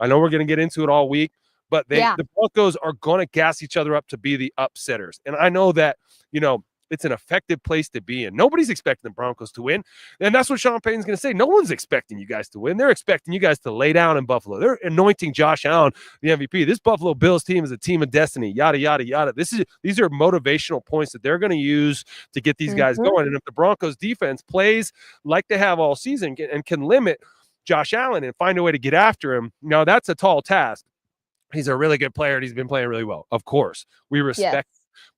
I know we're going to get into it all week, but the Broncos are going to gas each other up to be the upsetters. And I know that, you know, it's an effective place to be in. Nobody's expecting the Broncos to win. And that's what Sean Payton's going to say. No one's expecting you guys to win. They're expecting you guys to lay down in Buffalo. They're anointing Josh Allen the MVP. This Buffalo Bills team is a team of destiny, yada, yada, yada. These are motivational points that they're going to use to get these guys going. And if the Broncos defense plays like they have all season and can limit Josh Allen and find a way to get after him, now that's a tall task. He's a really good player and he's been playing really well. Of course, we respect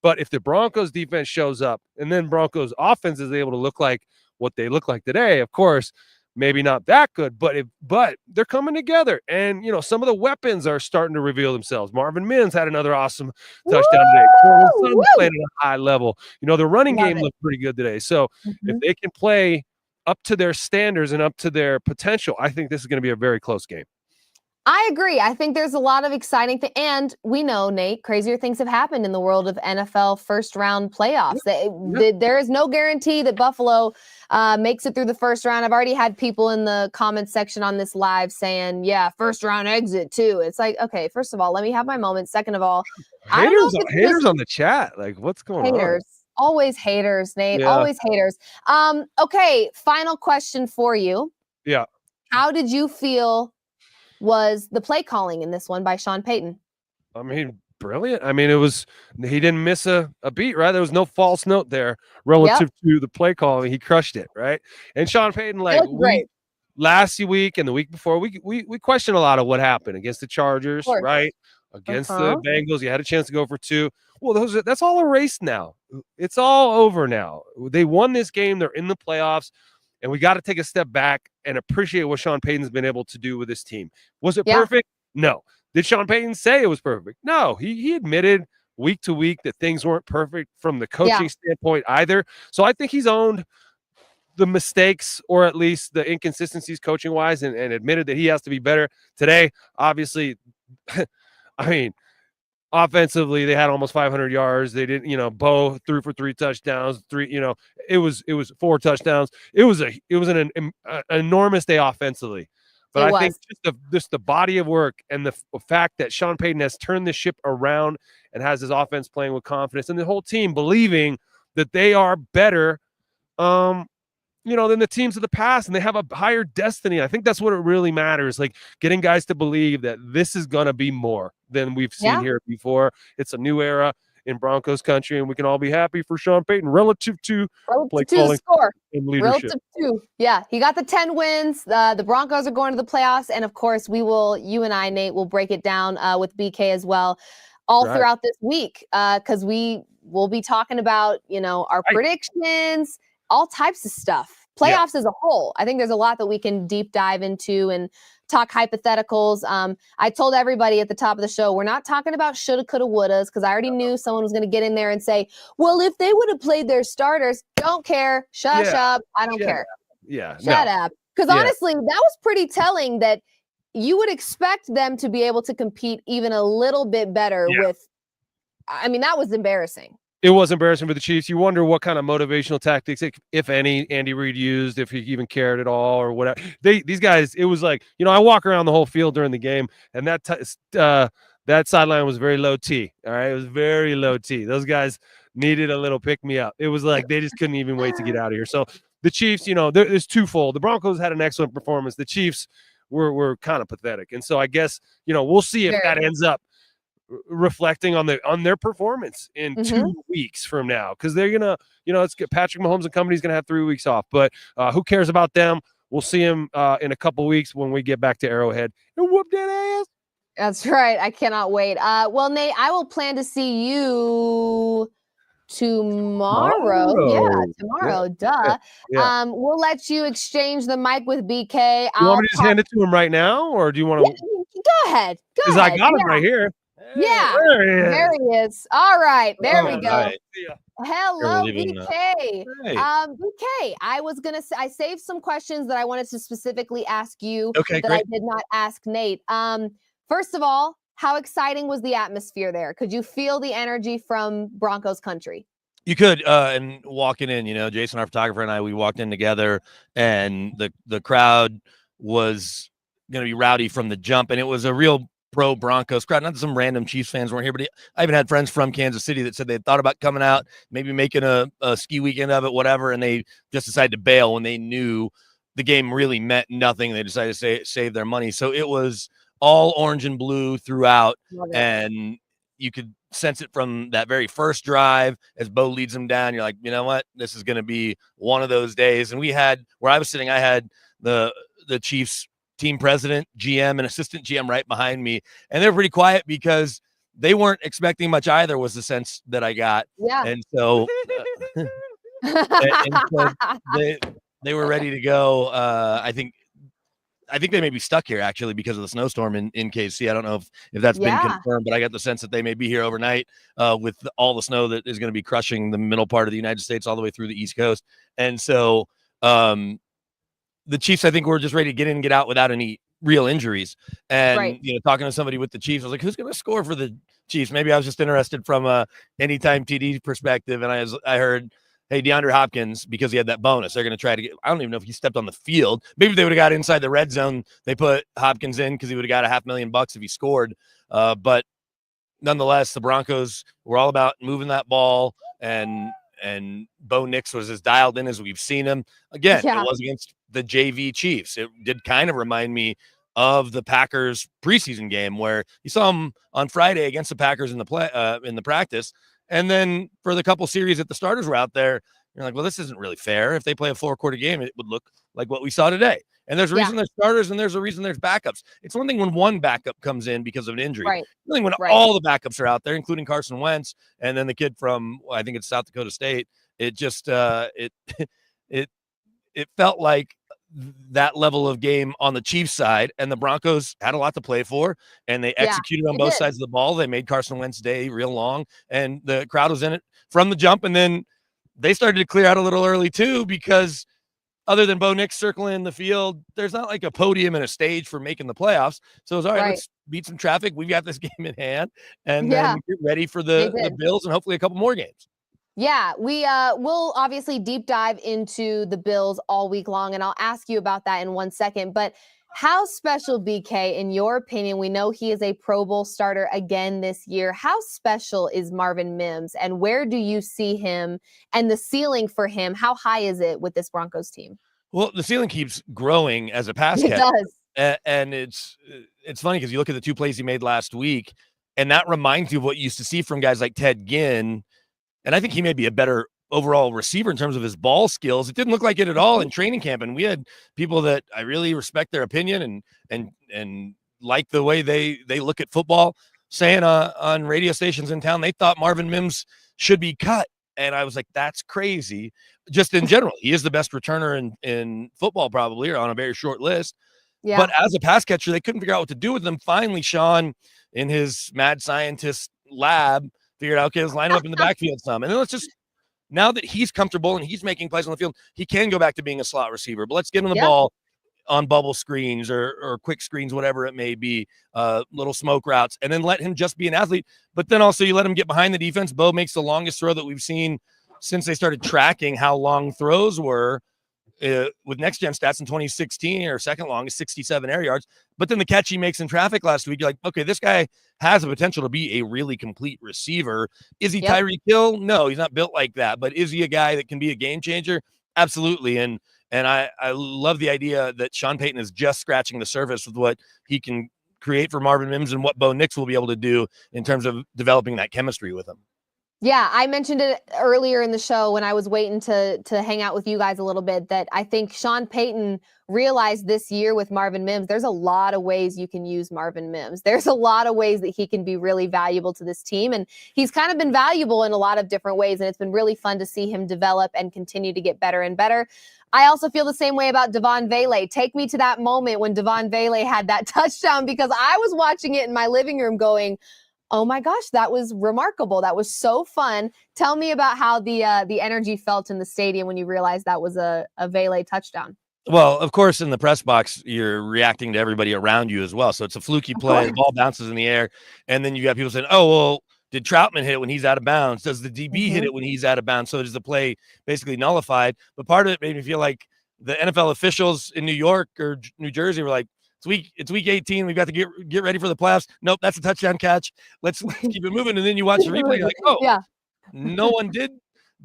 But if the Broncos defense shows up and then Broncos offense is able to look like what they look like today, of course, maybe not that good, but they're coming together. And, you know, some of the weapons are starting to reveal themselves. Marvin Mims had another awesome touchdown today. Courtland played at a high level. You know, the running game looked pretty good today. So if they can play up to their standards and up to their potential, I think this is going to be a very close game. I agree. I think there's a lot of exciting things. And we know, Nate, crazier things have happened in the world of NFL first-round playoffs. There is no guarantee that Buffalo makes it through the first round. I've already had people in the comments section on this live saying, first-round exit, too. It's like, okay, first of all, let me have my moment. Second of all, haters on the chat. Like, what's going on? Always haters, Nate. Always haters. Okay, final question for you. Yeah. How did you feel was the play calling in this one by Sean Payton? I mean, brilliant. I mean, he didn't miss a beat, right? There was no false note there relative to the play calling. He crushed it, right? And Sean Payton, like last week and the week before, we questioned a lot of what happened against the Chargers, right? Against the Bengals. You had a chance to go for 2. Well, that's all erased now. It's all over now. They won this game. They're in the playoffs. And we got to take a step back and appreciate what Sean Payton's been able to do with this team. Was it perfect? No. Did Sean Payton say it was perfect? No. He admitted week to week that things weren't perfect from the coaching standpoint either. So I think he's owned the mistakes or at least the inconsistencies coaching-wise and admitted that he has to be better. Today, obviously, I mean, offensively, they had almost 500 yards. They didn't, Bo threw for 3 touchdowns. It was 4 touchdowns. It was an enormous day offensively. But I think just the body of work and the fact that Sean Payton has turned the ship around and has his offense playing with confidence and the whole team believing that they are better, than the teams of the past and they have a higher destiny. I think that's what it really matters. Like getting guys to believe that this is going to be more than we've seen here before. It's a new era. in Broncos country, and we can all be happy for Sean Payton relative to play the calling score. and leadership. Relative to, yeah, he got the 10 wins. The Broncos are going to the playoffs, and of course, you and I, Nate, will break it down with BK as well, all throughout this week, because we will be talking about our predictions, all types of stuff. Playoffs as a whole. I think there's a lot that we can deep dive into and talk hypotheticals. I told everybody at the top of the show, we're not talking about shoulda, coulda, wouldas, because I already knew someone was going to get in there and say, well, if they would have played their starters, don't care. Shush up. I don't care. Shut up. Because honestly, that was pretty telling that you would expect them to be able to compete even a little bit better with, I mean, that was embarrassing. It was embarrassing for the Chiefs. You wonder what kind of motivational tactics, if any, Andy Reid used, if he even cared at all or whatever. These guys, it was like, I walk around the whole field during the game, and that sideline was very low T. All right, it was very low T. Those guys needed a little pick me up. It was like they just couldn't even wait to get out of here. So the Chiefs, there's twofold. The Broncos had an excellent performance. The Chiefs were kind of pathetic, and so I guess we'll see if that ends up reflecting on their performance in 2 weeks from now, because they're gonna it's Patrick Mahomes and company's gonna have 3 weeks off, but who cares about them? We'll see him in a couple weeks when we get back to Arrowhead and whoop that ass. That's right. I cannot wait. Well, Nate, I will plan to see you tomorrow. Yeah, tomorrow. Duh. Yeah. We'll let you exchange the mic with BK. You want me to just hand it to him right now, or do you want to? Go ahead. Because I got him right here. Yeah, there he is. All right, there we go. Right. Hello, BK. BK, I saved some questions that I wanted to specifically ask you that I did not ask Nate. First of all, how exciting was the atmosphere there? Could you feel the energy from Broncos country? You could, and walking in, Jason, our photographer, and I, we walked in together, and the crowd was going to be rowdy from the jump, and it was a real pro Broncos crowd. Not that some random Chiefs fans weren't here, but I even had friends from Kansas City that said they thought about coming out, maybe making a ski weekend of it, whatever, and they just decided to bail when they knew the game really meant nothing. They decided to save their money. So it was all orange and blue throughout, and you could sense it from that very first drive as Bo leads them down. You're like, you know what? This is going to be one of those days. And we had, where I was sitting, I had the Chiefs team president, GM, and assistant GM right behind me, and they're pretty quiet because they weren't expecting much either, was the sense that I got. Yeah. And so, they were ready to go. I think they may be stuck here actually because of the snowstorm in KC. I don't know if that's been confirmed, but I got the sense that they may be here overnight with all the snow that is going to be crushing the middle part of the United States all the way through the East Coast. And so the Chiefs, I think, were just ready to get in and get out without any real injuries. And, talking to somebody with the Chiefs, I was like, who's going to score for the Chiefs? Maybe I was just interested from a anytime TD perspective. And I heard, hey, DeAndre Hopkins, because he had that bonus, they're going to try to get, I don't even know if he stepped on the field. Maybe they would have got inside the red zone. They put Hopkins in because he would have got $500,000 if he scored. But nonetheless, the Broncos were all about moving that ball, and Bo Nix was as dialed in as we've seen him. Again, it was against the JV Chiefs. It did kind of remind me of the Packers preseason game where you saw him on Friday against the Packers in the practice. And then for the couple series that the starters were out there, you're like, well, this isn't really fair. If they play a 4-quarter game, it would look like what we saw today. And there's a reason there's starters, and there's a reason there's backups. It's one thing when one backup comes in because of an injury. Right. It's when all the backups are out there, including Carson Wentz, and then the kid from, I think it's South Dakota State. It just it felt like that level of game on the Chiefs side, and the Broncos had a lot to play for, and they executed on both sides of the ball. They made Carson Wentz's day real long, and the crowd was in it from the jump. And then they started to clear out a little early too, because other than Bo Nix circling the field, there's not like a podium and a stage for making the playoffs. So it was all right. Let's beat some traffic. We've got this game in hand, and then get ready for the Bills and hopefully a couple more games. Yeah, we'll obviously deep dive into the Bills all week long, and I'll ask you about that in 1 second. But how special, BK, in your opinion, we know he is a Pro Bowl starter again this year. How special is Marvin Mims, and where do you see him and the ceiling for him? How high is it with this Broncos team? Well, the ceiling keeps growing as a pass catcher. It does. And it's funny because you look at the two plays he made last week, And that reminds you of what you used to see from guys like Ted Ginn. And I think he may be a better overall receiver in terms of his ball skills. It didn't look like it at all in training camp. And we had people that I really respect their opinion and like the way they look at football saying on radio stations in town, they thought Marvin Mims should be cut. And I was like, that's crazy. Just in general, he is the best returner in football, probably, or on a very short list. Yeah. But as a pass catcher, they couldn't figure out what to do with him. Finally, Sean, in his mad scientist lab, figured out, okay, let's line him up in the backfield some. And then let's just, now that he's comfortable and he's making plays on the field, he can go back to being a slot receiver. But let's get him the ball on bubble screens or quick screens, whatever it may be, little smoke routes, and then let him just be an athlete. But then also you let him get behind the defense. Bo makes the longest throw that we've seen since they started tracking how long throws were with next gen stats in 2016, or second longest, 67 air yards. But then the catch he makes in traffic last week, you're like, okay, this guy has the potential to be a really complete receiver. Is he Tyreek Hill? No, he's not built like that. But is he a guy that can be a game changer? Absolutely. And I love the idea that Sean Payton is just scratching the surface with what he can create for Marvin Mims and what Bo Nix will be able to do in terms of developing that chemistry with him. Yeah, I mentioned it earlier in the show when I was waiting to hang out with you guys a little bit, that I think Sean Payton realized this year with Marvin Mims, there's a lot of ways you can use Marvin Mims. There's a lot of ways that he can be really valuable to this team. And he's kind of been valuable in a lot of different ways. And it's been really fun to see him develop and continue to get better and better. I also feel the same way about Devon Vele. Take me to that moment when Devon Vele had that touchdown, because I was watching it in my living room going, oh my gosh, that was remarkable. That was so fun. Tell me about how the energy felt in the stadium when you realized that was a Vele touchdown. Well, of course, in the press box, you're reacting to everybody around you as well. So it's a fluky play. The ball bounces in the air. And then you got people saying, oh, well, did Troutman hit it when he's out of bounds? Does the DB hit it when he's out of bounds? So is the play basically nullified? But part of it made me feel like the NFL officials in New York or New Jersey were like, it's week 18. We've got to get ready for the playoffs. Nope, that's a touchdown catch. Let's keep it moving. And then you watch the replay, you're like, oh, yeah, no one did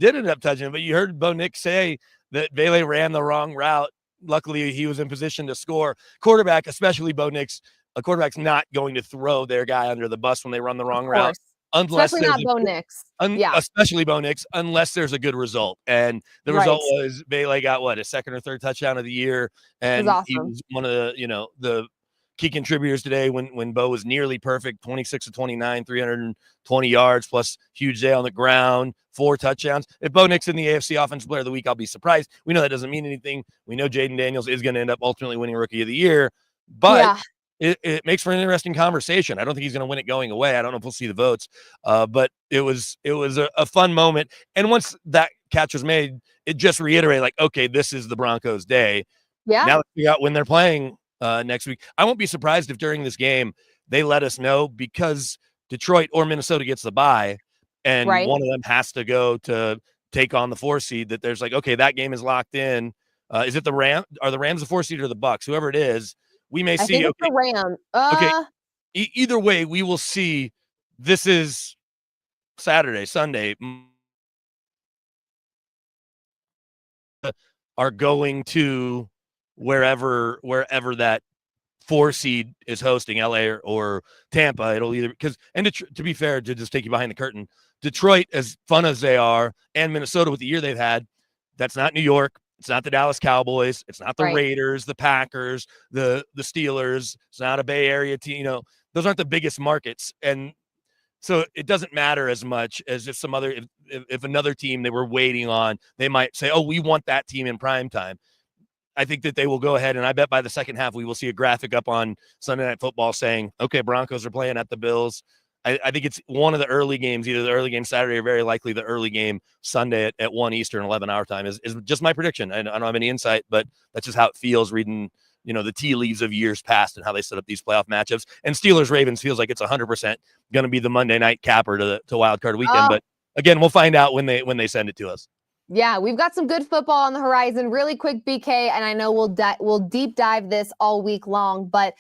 end up touching it. But you heard Bo Nix say that Vele ran the wrong route. Luckily, he was in position to score. Quarterback, especially Bo Nix, a quarterback's not going to throw their guy under the bus when they run the wrong route. Especially not Bo Nix. Especially Bo Nix, unless there's a good result. And the result was Vele got a second or third touchdown of the year. And he was one of the key contributors today when Bo was nearly perfect, 26 of 29, 320 yards, plus huge day on the ground, 4 touchdowns. If Bo Nix in the AFC Offensive Player of the Week, I'll be surprised. We know that doesn't mean anything. We know Jaden Daniels is going to end up ultimately winning Rookie of the Year. But it makes for an interesting conversation. I don't think he's going to win it going away. I don't know if we'll see the votes, but it was a fun moment. And once that catch was made, it just reiterated, like, okay, this is the Broncos' day. Yeah. Now let's figure out when they're playing next week. I won't be surprised if during this game they let us know, because Detroit or Minnesota gets the bye, and one of them has to go to take on the 4 seed. That there's like, okay, that game is locked in. Is it the Rams? Are the Rams the 4 seed or the Bucks? Whoever it is. We may see. I think it's the Rams. Either way, we will see. This is Saturday, Sunday. Are going to wherever that 4 seed is hosting, LA or Tampa. It'll either to be fair, to just take you behind the curtain, Detroit, as fun as they are, and Minnesota with the year they've had, that's not New York. It's not the Dallas Cowboys. It's not the Raiders, the Packers, the Steelers. It's not a Bay Area team. Those aren't the biggest markets. And so it doesn't matter as much as if if another team they were waiting on, they might say, oh, we want that team in prime time. I think that they will go ahead, and I bet by the second half we will see a graphic up on Sunday Night Football saying, okay, Broncos are playing at the Bills. I think it's one of the early games, either the early game Saturday or very likely the early game Sunday at 1 Eastern, 11 hour time is just my prediction. I don't have any insight, but that's just how it feels reading, the tea leaves of years past and how they set up these playoff matchups. And Steelers-Ravens feels like it's 100% going to be the Monday night capper to Wild Card Weekend. But again, we'll find out when they send it to us. Yeah, we've got some good football on the horizon. Really quick, BK, and I know we'll deep dive this all week long, but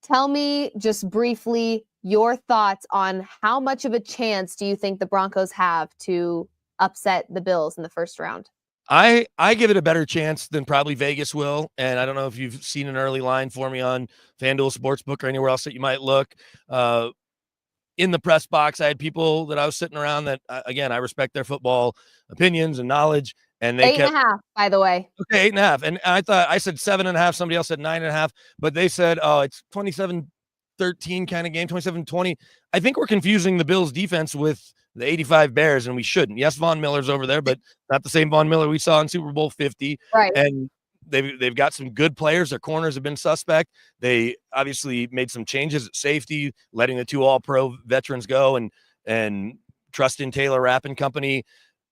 tell me just briefly your thoughts on how much of a chance do you think the Broncos have to upset the Bills in the first round? I give it a better chance than probably Vegas will. And I don't know if you've seen an early line for me on FanDuel Sportsbook or anywhere else that you might look. in the press box. I had people that I was sitting around that, again, I respect their football opinions and knowledge. And they kept 8.5, by the way. Okay, 8.5. And I said 7.5. Somebody else said 9.5. But they said, oh, it's 27-13 kind of game, 27-20. I think we're confusing the Bills defense with the 85 Bears, and we shouldn't. Yes, Von Miller's over there, but not the same Von Miller we saw in Super Bowl 50. Right. And they've got some good players. Their corners have been suspect. They obviously made some changes at safety, letting the 2 all-pro veterans go and trust in Taylor Rapp and company.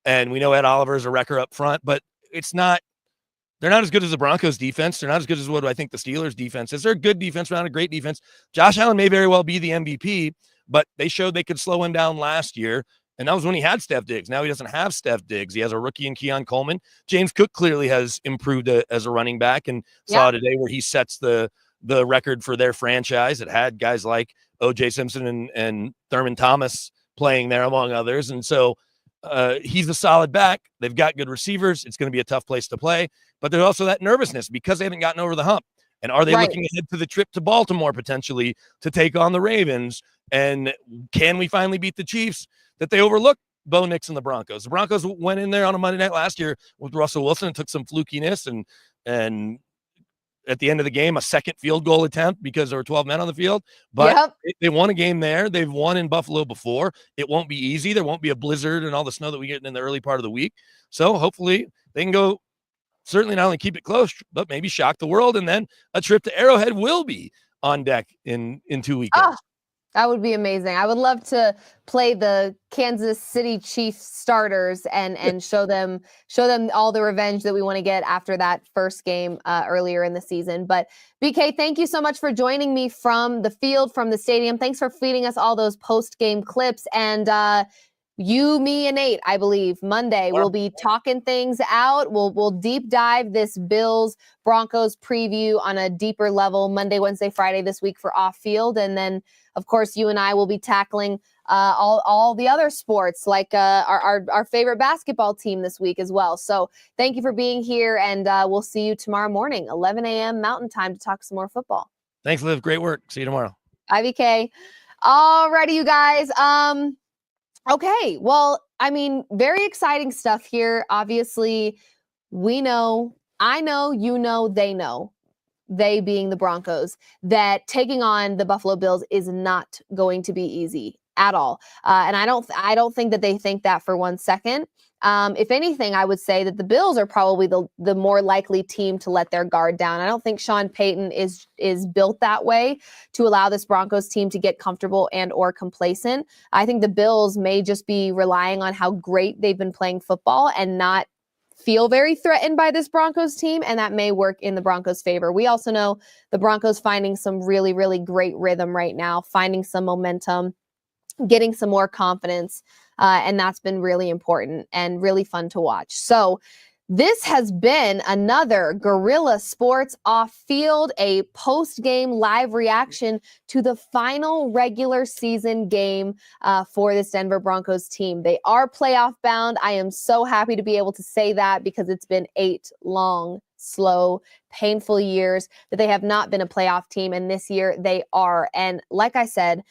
And we know Ed Oliver's a wrecker up front, but they're not as good as the Broncos defense. They're not as good as what I think the Steelers defense is. They're a good defense, not a great defense. Josh Allen may very well be the MVP, but they showed they could slow him down last year. And that was when he had Steph Diggs. Now he doesn't have Steph Diggs. He has a rookie in Keon Coleman. James Cook clearly has improved as a running back, and saw today where he sets the record for their franchise. It had guys like O.J. Simpson and Thurman Thomas playing there, among others. And so he's a solid back. They've got good receivers. It's going to be a tough place to play. But there's also that nervousness because they haven't gotten over the hump. And are they looking ahead to the trip to Baltimore potentially to take on the Ravens? And can we finally beat the Chiefs that they overlooked Bo Nix and the Broncos? The Broncos went in there on a Monday night last year with Russell Wilson and took some flukiness. And at the end of the game, a second field goal attempt because there were 12 men on the field. But they won a game there. They've won in Buffalo before. It won't be easy. There won't be a blizzard and all the snow that we get in the early part of the week. So hopefully they can go, certainly not only keep it close, but maybe shock the world. And then a trip to Arrowhead will be on deck in 2 weekends. Oh, that would be amazing. I would love to play the Kansas City Chiefs starters and show them all the revenge that we want to get after that first game earlier in the season. But BK, thank you so much for joining me from the field, from the stadium. Thanks for feeding us all those post-game clips. And you, me, and Nate, I believe Monday we'll be talking things out. We'll deep dive this Bills Broncos preview on a deeper level Monday, Wednesday, Friday this week for off field, and then of course you and I will be tackling all the other sports like our favorite basketball team this week as well. So thank you for being here, and we'll see you tomorrow morning, 11 a.m. Mountain Time, to talk some more football. Thanks, Liv. Great work. See you tomorrow. IVK. All righty, you guys. Okay, well, I mean, very exciting stuff here. Obviously, I know, you know, they being the Broncos, that taking on the Buffalo Bills is not going to be easy at all. And I don't think that they think that for 1 second. If anything, I would say that the Bills are probably the more likely team to let their guard down. I don't think Sean Payton is built that way to allow this Broncos team to get comfortable and or complacent. I think the Bills may just be relying on how great they've been playing football and not feel very threatened by this Broncos team, and that may work in the Broncos' favor. We also know the Broncos finding some really, really great rhythm right now, finding some momentum, getting some more confidence. And that's been really important and really fun to watch. So this has been another Guerilla Sports Off Field, a post-game live reaction to the final regular season game for this Denver Broncos team. They are playoff bound. I am so happy to be able to say that because it's been 8 long, slow, painful years that they have not been a playoff team. And this year they are. And like I said,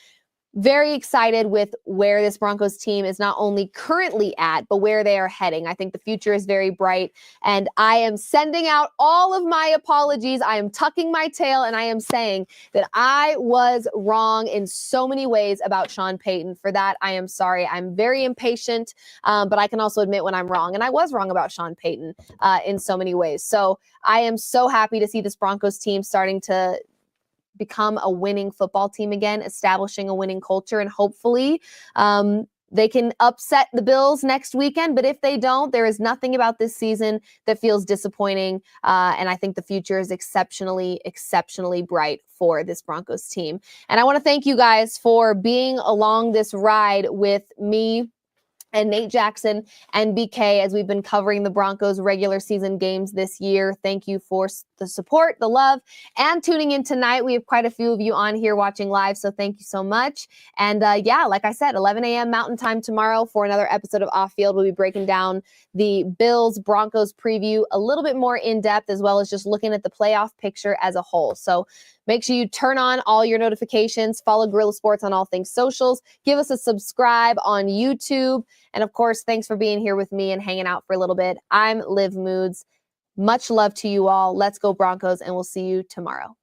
very excited with where this Broncos team is not only currently at, but where they are heading. I think the future is very bright, and I am sending out all of my apologies. I am tucking my tail, and I am saying that I was wrong in so many ways about Sean Payton. For that, I am sorry. I'm very impatient, but I can also admit when I'm wrong, and I was wrong about Sean Payton in so many ways. So I am so happy to see this Broncos team starting to become a winning football team again, establishing a winning culture, and hopefully they can upset the Bills next weekend. But if they don't, there is nothing about this season that feels disappointing. And I think the future is exceptionally, exceptionally bright for this Broncos team. And I want to thank you guys for being along this ride with me and Nate Jackson and BK as we've been covering the Broncos regular season games this year. Thank you for the support, the love, and tuning in tonight. We have quite a few of you on here watching live, so thank you so much. And yeah, like I said, 11 a.m. Mountain Time tomorrow for another episode of Off Field. We'll be breaking down the Bills-Broncos preview a little bit more in depth, as well as just looking at the playoff picture as a whole. So make sure you turn on all your notifications, follow Guerilla Sports on all things socials, give us a subscribe on YouTube. And of course, thanks for being here with me and hanging out for a little bit. I'm Liv Moods. Much love to you all. Let's go Broncos, and we'll see you tomorrow.